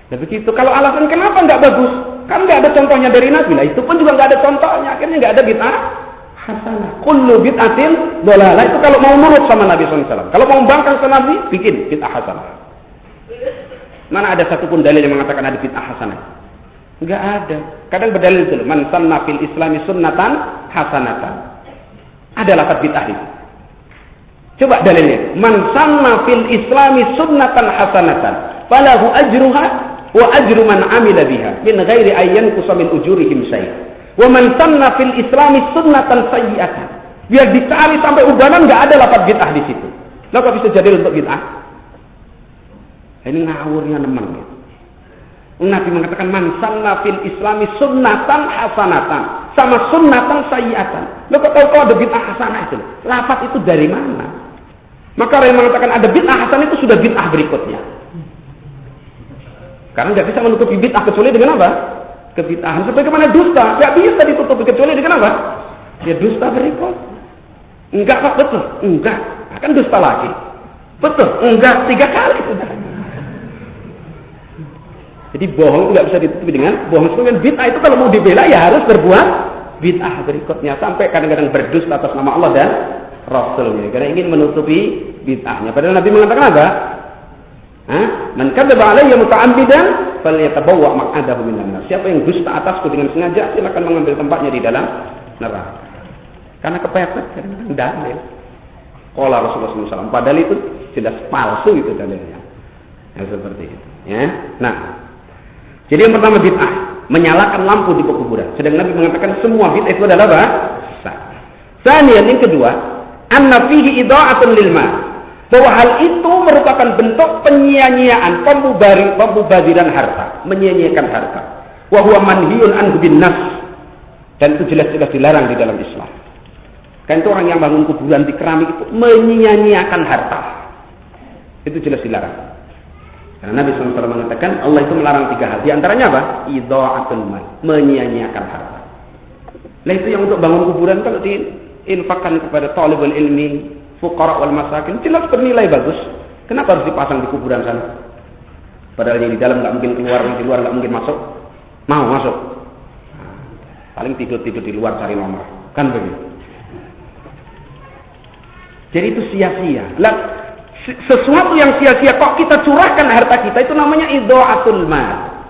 Nah begitu. Kalau alasan kenapa enggak bagus? Kan enggak ada contohnya dari Nabi. Lah itu pun juga enggak ada contohnya. Akhirnya enggak ada bid'ah hasanah. Kullu bid'atin dhalalah. Itu kalau mau nurut sama Nabi SAW. Kalau mau membangkang sama Nabi, bikin bid'ah hasanah. Mana ada satupun dalil yang mengatakan ada bid'ah hasanah? Enggak ada. Kadang berdalil itu, man sanna fil islami sunnatan hasanatan. Ada lafaz bid'ah itu. Coba dalilnya. Man sanna fil islami sunnatan hasanatan, falahu ajruha wa ajru man amila biha min ghairi ayyan kusamin ujurihim syai'. Wa man sanna fil islami sunnatan sayyi'atan. Biar dicari sampai ubanan enggak ada lafaz bid'ah di situ. Lah kok bisa jadi untuk bid'ah? Ini ngawurnya nemen gitu. Nabi mengatakan man sanna fil islami sunnatan hasanatan sama sunnatan sayyi'atan. Lo kok tahu ada bid'ah hasanah itu? Lafaz itu dari mana? Maka orang yang mengatakan ada bid'ah hasanah itu sudah bid'ah berikutnya. Karena nggak bisa menutupi bid'ah kecuali dengan apa? Kebid'ahan. Sebagaimana dusta, nggak bisa ditutupi kecuali dengan apa? Ya dusta berikut. Enggak Pak, betul. Enggak. Akan dusta lagi. Betul. Enggak. 3 kali sudah. Jadi bohong itu nggak bisa ditutupi dengan bohong. Sebenarnya bid'ah itu kalau mau dibela ya harus berbuat bid'ah berikutnya. Sampai kadang-kadang berdusta atas nama Allah dan Rasulnya. Karena ingin menutupi bid'ahnya. Padahal Nabi mengatakan apa? Man kadzaba alayya muta'ammidan falyatabawwa maq'adahu minan nar. Siapa yang dusta atasku dengan sengaja, silakan mengambil tempatnya di dalam neraka. Karena kepepet kadang-kadang dalil. Qala Rasulullah SAW. Padahal itu jelas palsu itu dalilnya. Ya, seperti itu. Ya. Nah, jadi yang pertama bid'ah, menyalakan lampu di kuburan. Sedang Nabi mengatakan semua bid'ah itu adalah apa? Sanian, yang kedua, anna fihi idha'atun lil ma'. Bahwa hal itu merupakan bentuk penyia-nyiaan, pemubadiran harta, menyia-nyiakan harta. Wa huwa manhiyun anhu bin nas. Dan itu jelas-jelas dilarang di dalam Islam. Kan itu orang yang bangun kuburan di keramik itu menyia-nyiakan harta. Itu jelas dilarang. Karena Nabi SAW mengatakan Allah itu melarang 3 hal. Di antaranya apa? Idha'atul mal, menyia-nyiakan harta. Nah itu yang untuk bangun kuburan kalau diinfakkan kepada talibul ilmi, fuqara wal masakin, jelas bernilai bagus. Kenapa harus dipasang di kuburan sana? Padahal yang di dalam nggak mungkin keluar, yang di luar nggak mungkin masuk. Mau masuk? Nah, paling tidur di luar cari nomor, kan begitu. Jadi itu sia-sia. Lah, sesuatu yang sia-sia kok kita curahkan harta kita, itu namanya idha'atul mal.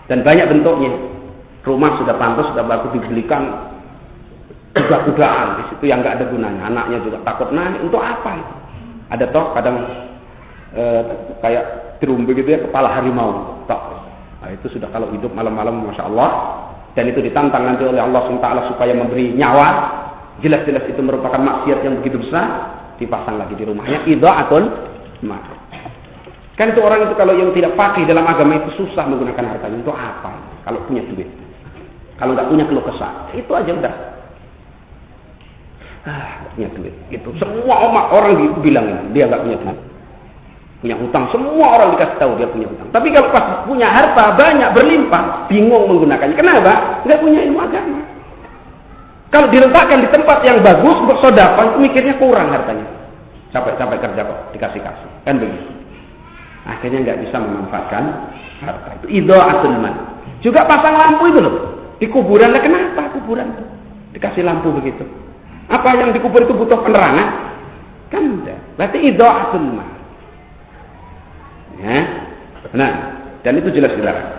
Dan banyak bentuknya. Rumah sudah pantas, sudah bagus dibelikan kuda-kudaan di situ yang nggak ada gunanya. Anaknya juga takut naik. Untuk apa itu? Ada toh kadang kayak drum begitu ya, kepala harimau. Toh. Nah, itu sudah kalau hidup malam-malam, masya Allah. Dan itu ditantang nanti oleh Allah SWT supaya memberi nyawa. Jelas-jelas itu merupakan maksiat yang begitu besar. Dipasang lagi di rumahnya. Idha'atul mal. Kan itu orang itu kalau yang tidak patuh dalam agama itu susah menggunakan hartanya. Untuk apa? Kalau punya duit. Kalau nggak punya keluh kesah. Itu aja udah. Punya duit. Itu semua orang dibilangin dia nggak punya duit. Punya hutang. Semua orang dikasih tahu dia punya hutang. Tapi kalau pas punya harta banyak berlimpah, bingung menggunakannya. Kenapa? Nggak punya ilmu agama. Kalau diletakkan di tempat yang bagus untuk sedekah, mikirnya kurang hartanya. Capek-capek kerja kok dikasih-kasih. Kan begitu. Akhirnya nggak bisa memanfaatkan harta itu. Idha'atul mal. Juga pasang lampu itu loh. Di kuburan, lah kenapa kuburan itu dikasih lampu begitu? Apa yang dikubur itu butuh penerangan? Kan enggak. Berarti idha'atul mal. Ya. Nah, dan itu jelas dilarang.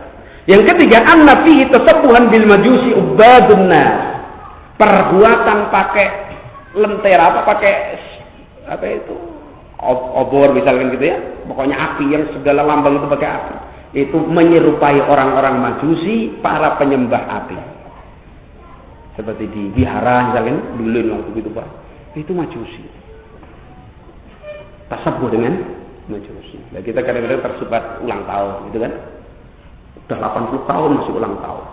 Yang ketiga, anna fihi tasabbuhan bil majusi ubadun nas. Perbuatan pakai lentera, pakai apa itu? Obor misalkan gitu ya. Pokoknya api yang segala lambang itu pakai api. Itu menyerupai orang-orang majusi, para penyembah api. Seperti di wihara misalkan, lilin waktu itu Pak. Itu majusi. Tasabuh dengan majusi. Nah, kita kadang-kadang tersubat ulang tahun gitu kan. Udah 80 tahun masih ulang tahun.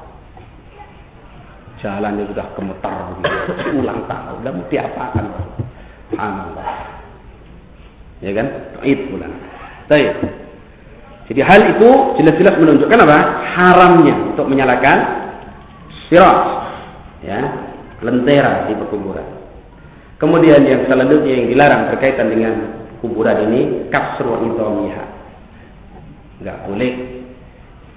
Jalannya sudah gemetar begitu. Ulang tahun. Udah mau diapakan? Subhanallah. Ya kan? Id bulan. Baik. Jadi hal itu jelas-jelas menunjukkan apa? Haramnya untuk menyalakan sirat, ya, lentera di kuburan. Kemudian yang selanjutnya yang dilarang berkaitan dengan kuburan ini kasru idhamiha. Enggak boleh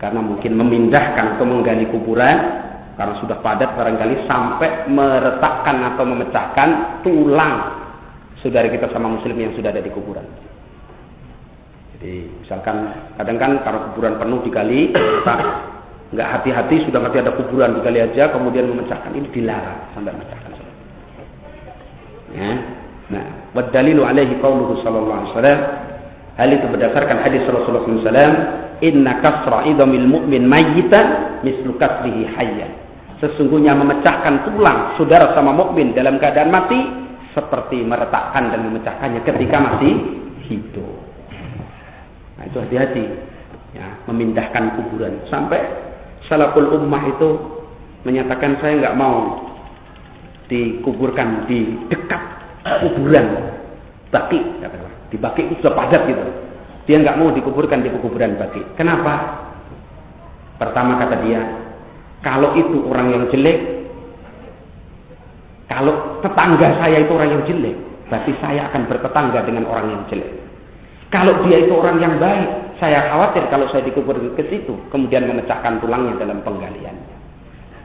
karena mungkin memindahkan atau menggali kuburan karena sudah padat barangkali sampai meretakkan atau memecahkan tulang saudara kita sama muslim yang sudah ada di kuburan. Jadi misalkan kadang kan kalau kuburan penuh digali, nggak hati-hati sudah ngerti ada kuburan digali aja kemudian memecahkan, ini dilarang sampai memecahkan. Ya. Nah, wad dalilu alaihi qauluhu sallallahu alaihi wasallam. Hal itu berdasarkan hadis Rasulullah SAW. Inna kasra idhamil mu'min mayyitan mislu kasrihi hayyan. Sesungguhnya memecahkan tulang saudara sama mukmin dalam keadaan mati seperti meretakkan dan memecahkannya ketika masih hidup. Nah, itu hati-hati ya, memindahkan kuburan. Sampai salaful ummah itu menyatakan saya nggak mau dikuburkan di dekat kuburan Baqi, katakanlah. Di Baqi itu sudah padat gitu. Dia nggak mau dikuburkan di kuburan Baqi. Kenapa? Pertama kata dia, kalau itu orang yang jelek, kalau tetangga saya itu orang yang jelek, berarti saya akan bertetangga dengan orang yang jelek. Kalau dia itu orang yang baik, saya khawatir kalau saya dikubur ke situ, kemudian memecahkan tulangnya dalam penggaliannya.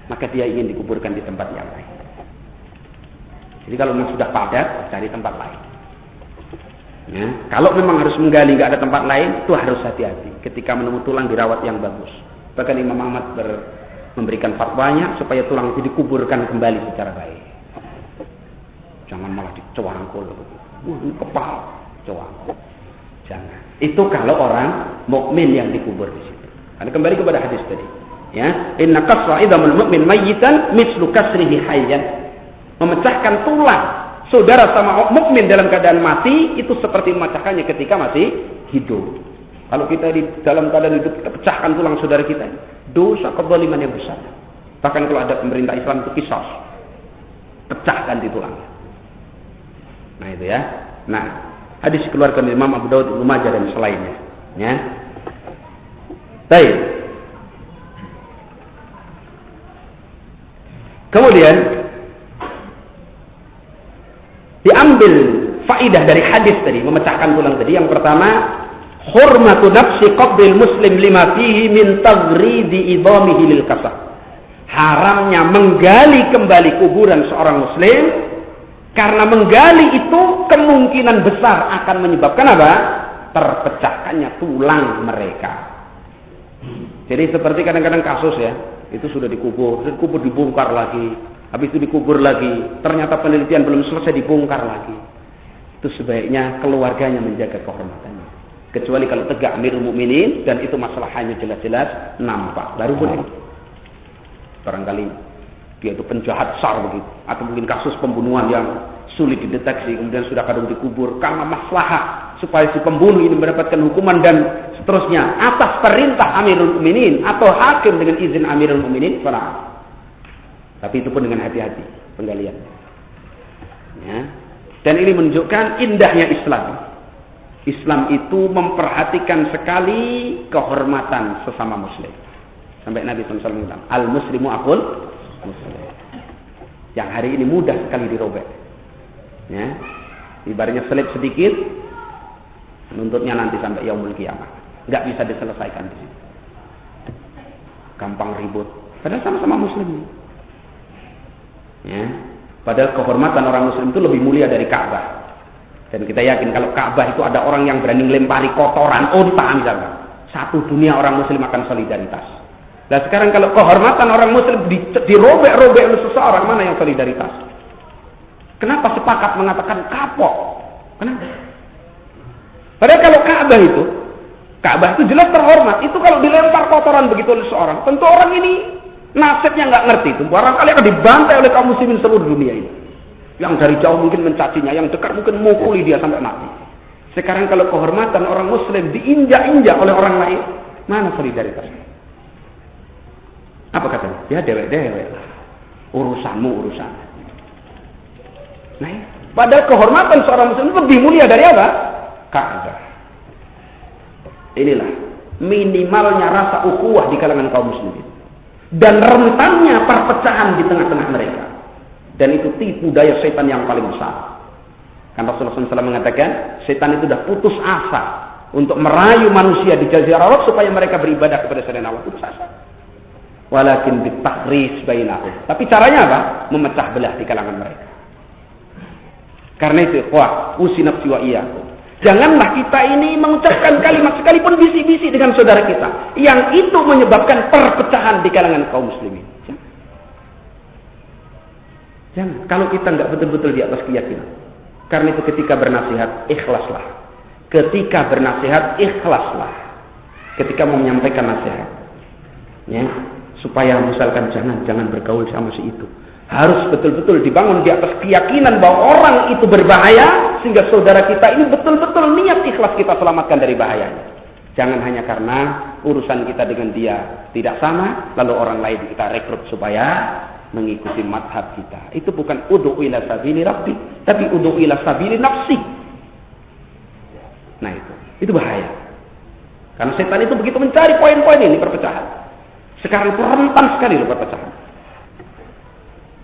Maka dia ingin dikuburkan di tempat yang lain. Jadi kalau memang sudah padat, cari tempat lain. Ya, kalau memang harus menggali, nggak ada tempat lain, itu harus hati-hati. Ketika menemu tulang dirawat yang bagus. Bahkan Imam Ahmad memberikan fatwanya supaya tulang itu dikuburkan kembali secara baik. Jangan malah dicowangkul. Kepal, cowangkul. Jangan. Itu kalau orang mukmin yang dikubur di situ. Karena kembali kepada hadis tadi. Ya, inna kasra idhamul mu'min mayyitan mislu kasrihi hayyan. Memecahkan tulang saudara sama mukmin dalam keadaan mati itu seperti memecahkannya ketika masih hidup. Kalau kita di dalam keadaan hidup kita pecahkan tulang saudara kita, dosa kezaliman yang besar. Bahkan kalau ada pemerintah Islam itu qisas, pecahkan di tulangnya. Nah itu ya. Nah, hadis dikeluarkan oleh Imam Abu Daud, Ibnu Majah dan selainnya. Ya. Baik. Kemudian diambil faidah dari hadis tadi, memecahkan tulang tadi. Yang pertama, hurmatu nafsi qabril muslim lima fihi min taghridi idhamihi lil kasah. Haramnya menggali kembali kuburan seorang muslim, karena menggali itu kemungkinan besar akan menyebabkan apa? Terpecahkannya tulang mereka. Jadi seperti kadang-kadang kasus ya, itu sudah dikubur dibongkar lagi. Habis itu dikubur lagi, ternyata penelitian belum selesai, dibongkar lagi. Itu sebaiknya keluarganya menjaga kehormatannya. Kecuali kalau tegak Amirul Mukminin dan itu masalah hanya jelas-jelas nampak, baru boleh. Barangkali dia itu penjahat besar begitu, atau mungkin kasus pembunuhan yang sulit dideteksi, kemudian sudah kadang dikubur karena maslahat supaya si pembunuh ini mendapatkan hukuman dan seterusnya atas perintah Amirul Mukminin atau hakim dengan izin Amirul Mukminin. Tapi itu pun dengan hati-hati penggalian. Ya. Dan ini menunjukkan indahnya Islam. Islam itu memperhatikan sekali kehormatan sesama muslim. Sampai Nabi SAW bilang, al-muslimu akul muslim. Yang hari ini mudah sekali dirobek. Ya. Ibaratnya selip sedikit, menuntutnya nanti sampai yaumul qiyamah. Nggak bisa diselesaikan di situ. Gampang ribut. Padahal sama-sama muslim. Ya. Padahal kehormatan orang muslim itu lebih mulia dari Ka'bah. Dan kita yakin kalau Ka'bah itu ada orang yang berani melempari kotoran unta misalnya, satu dunia orang muslim akan solidaritas. Nah sekarang kalau kehormatan orang muslim dirobek-robek oleh seseorang, mana yang solidaritas? Kenapa sepakat mengatakan kapok? Kenapa? Padahal kalau Ka'bah itu jelas terhormat. Itu kalau dilempar kotoran begitu oleh seseorang, tentu orang ini nasibnya nggak ngerti itu. Barangkali akan dibantai oleh kaum muslimin seluruh dunia ini. Yang dari jauh mungkin mencacinya, yang dekat mungkin mukuli dia sampai mati. Sekarang kalau kehormatan orang muslim diinjak-injak oleh orang lain, mana solidaritasnya? Apa katanya? Ya dewek-dewek lah. Urusanmu urusan. Nah, padahal kehormatan seorang muslim lebih mulia dari apa? Ka'bah. Inilah minimalnya rasa ukhuwah di kalangan kaum muslimin. Dan rentannya perpecahan di tengah-tengah mereka. Dan itu tipu daya setan yang paling besar. Kan Rasulullah SAW mengatakan, setan itu sudah putus asa untuk merayu manusia di Jazirah Arab supaya mereka beribadah kepada selain Allah. Putus asa. Walakin bitahris bainahum. Tapi caranya apa? Memecah belah di kalangan mereka. Karena itu, usi nafsi wa iyyakum. Janganlah kita ini mengucapkan kalimat sekalipun bisi-bisi dengan saudara kita, yang itu menyebabkan perpecahan di kalangan kaum muslimin. Jangan. Kalau kita nggak betul-betul di atas keyakinan. Karena itu ketika bernasihat, ikhlaslah. Ketika bernasihat, ikhlaslah. Ketika mau menyampaikan nasihat, ya, supaya misalkan jangan bergaul sama si itu. Harus betul-betul dibangun di atas keyakinan bahwa orang itu berbahaya, sehingga saudara kita ini betul-betul niat ikhlas kita selamatkan dari bahayanya. Jangan hanya karena urusan kita dengan dia tidak sama, lalu orang lain kita rekrut supaya mengikuti madhab kita. Itu bukan ud'u ila sabili rabbi, tapi ud'u ila sabili nafsi. Nah itu bahaya. Karena setan itu begitu mencari poin-poin ini perpecahan. Sekarang itu rentan sekali loh perpecahan.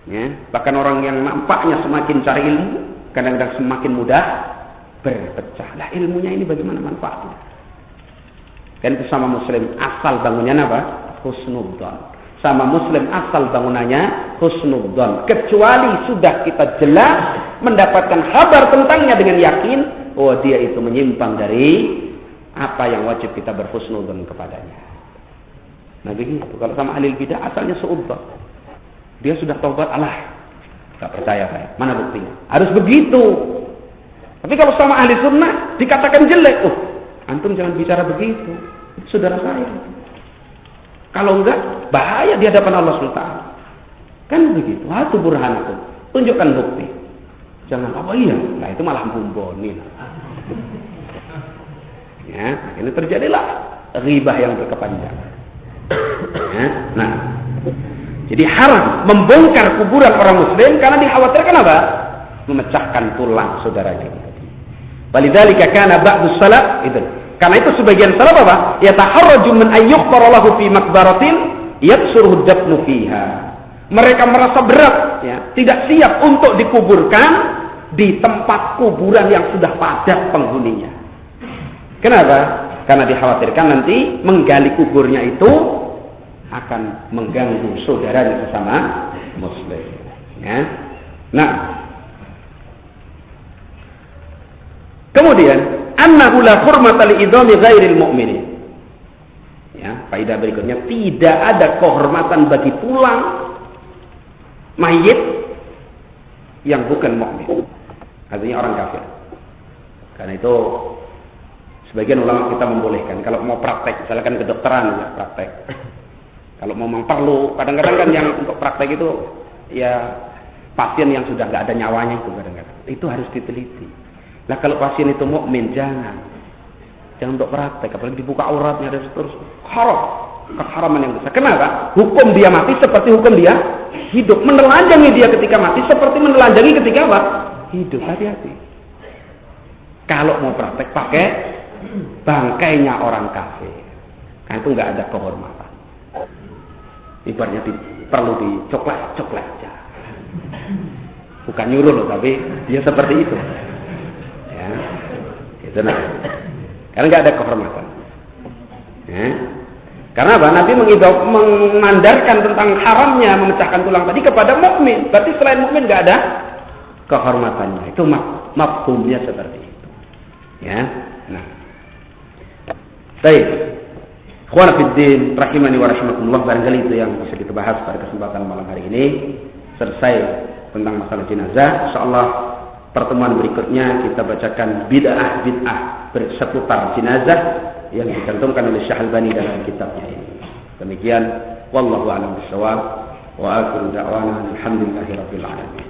Ya, bahkan orang yang nampaknya semakin cari ilmu, kadang-kadang semakin mudah berpecah. Lah ilmunya ini bagaimana manfaatnya? Kan itu sama muslim asal bangunnya apa? Husnudzon. Sama muslim asal bangunannya husnudzon. Kecuali sudah kita jelas mendapatkan kabar tentangnya dengan yakin, oh dia itu menyimpang dari apa yang wajib kita berhusnudzon kepadanya. Nah begitu. Kalau sama ahli bidah asalnya suudzon. Dia sudah taubat, alah, gak percaya saya. Mana buktinya? Harus begitu. Tapi kalau sama ahli sunnah dikatakan jelek, oh antum jangan bicara begitu, saudara saya. Kalau enggak, bahaya di hadapan Allah SWT. Kan begitu. Hatu burhanakum. Tunjukkan bukti. Jangan apa iya. Nah itu malah membonin. Ya, ini terjadilah ghibah yang berkepanjangan. Ya, nah, jadi haram membongkar kuburan orang muslim karena dikhawatirkan apa? Memecahkan tulang saudara kita. Walidzalika kana ba'dus salaf itu. Karena itu sebagian salaf apa? Yataharraju min ayyukhbara lahu fi maqbaratin yaksuruhu dafnu fiha. Mereka merasa berat, ya, tidak siap untuk dikuburkan di tempat kuburan yang sudah padat penghuninya. Kenapa? Karena dikhawatirkan nanti menggali kuburnya itu akan mengganggu saudara sesama muslim. Ya. Nah, kemudian annahu la hurmata li idami ghairil mu'minin. Ya, faedah berikutnya, tidak ada kehormatan bagi tulang mayit yang bukan mukmin. Artinya orang kafir. Karena itu sebagian ulama kita membolehkan kalau mau praktek, misalkan kedokteran ya praktek. Kalau memang perlu, kadang-kadang kan yang untuk praktek itu ya pasien yang sudah nggak ada nyawanya itu kadang-kadang. Itu harus diteliti. Nah kalau pasien itu mukmin jangan untuk praktek, apalagi dibuka auratnya dan seterusnya. Haram, keharaman yang besar. Kenapa? Hukum dia mati seperti hukum dia hidup. Menelanjangi dia ketika mati seperti menelanjangi ketika apa? Hidup. Hati-hati. Kalau mau praktek pakai bangkainya orang kafir, kan itu nggak ada kehormatan. Ibaratnya perlu dicoklat aja. Bukan nyuruh loh, tapi dia seperti itu. Ya, gitu nah. Karena nggak ada kehormatan. Ya. Karena apa? Nabi menandarkan tentang haramnya memecahkan tulang tadi kepada mukmin. Berarti selain mukmin nggak ada kehormatannya. Itu mafhumnya seperti itu. Ya. Nah. Baik. Ikhwan fiddin rahimani wa rahimakumullah, barangkali itu yang bisa kita bahas pada kesempatan malam hari ini. Selesai tentang masalah jenazah. Insyaallah pertemuan berikutnya kita bacakan bid'ah seputar jenazah yang dicantumkan oleh Syekh Albani dalam kitabnya ini. Demikian wallahu a'lam bishawab wa akhiru da'wana alhamdulillahirabbil alamin.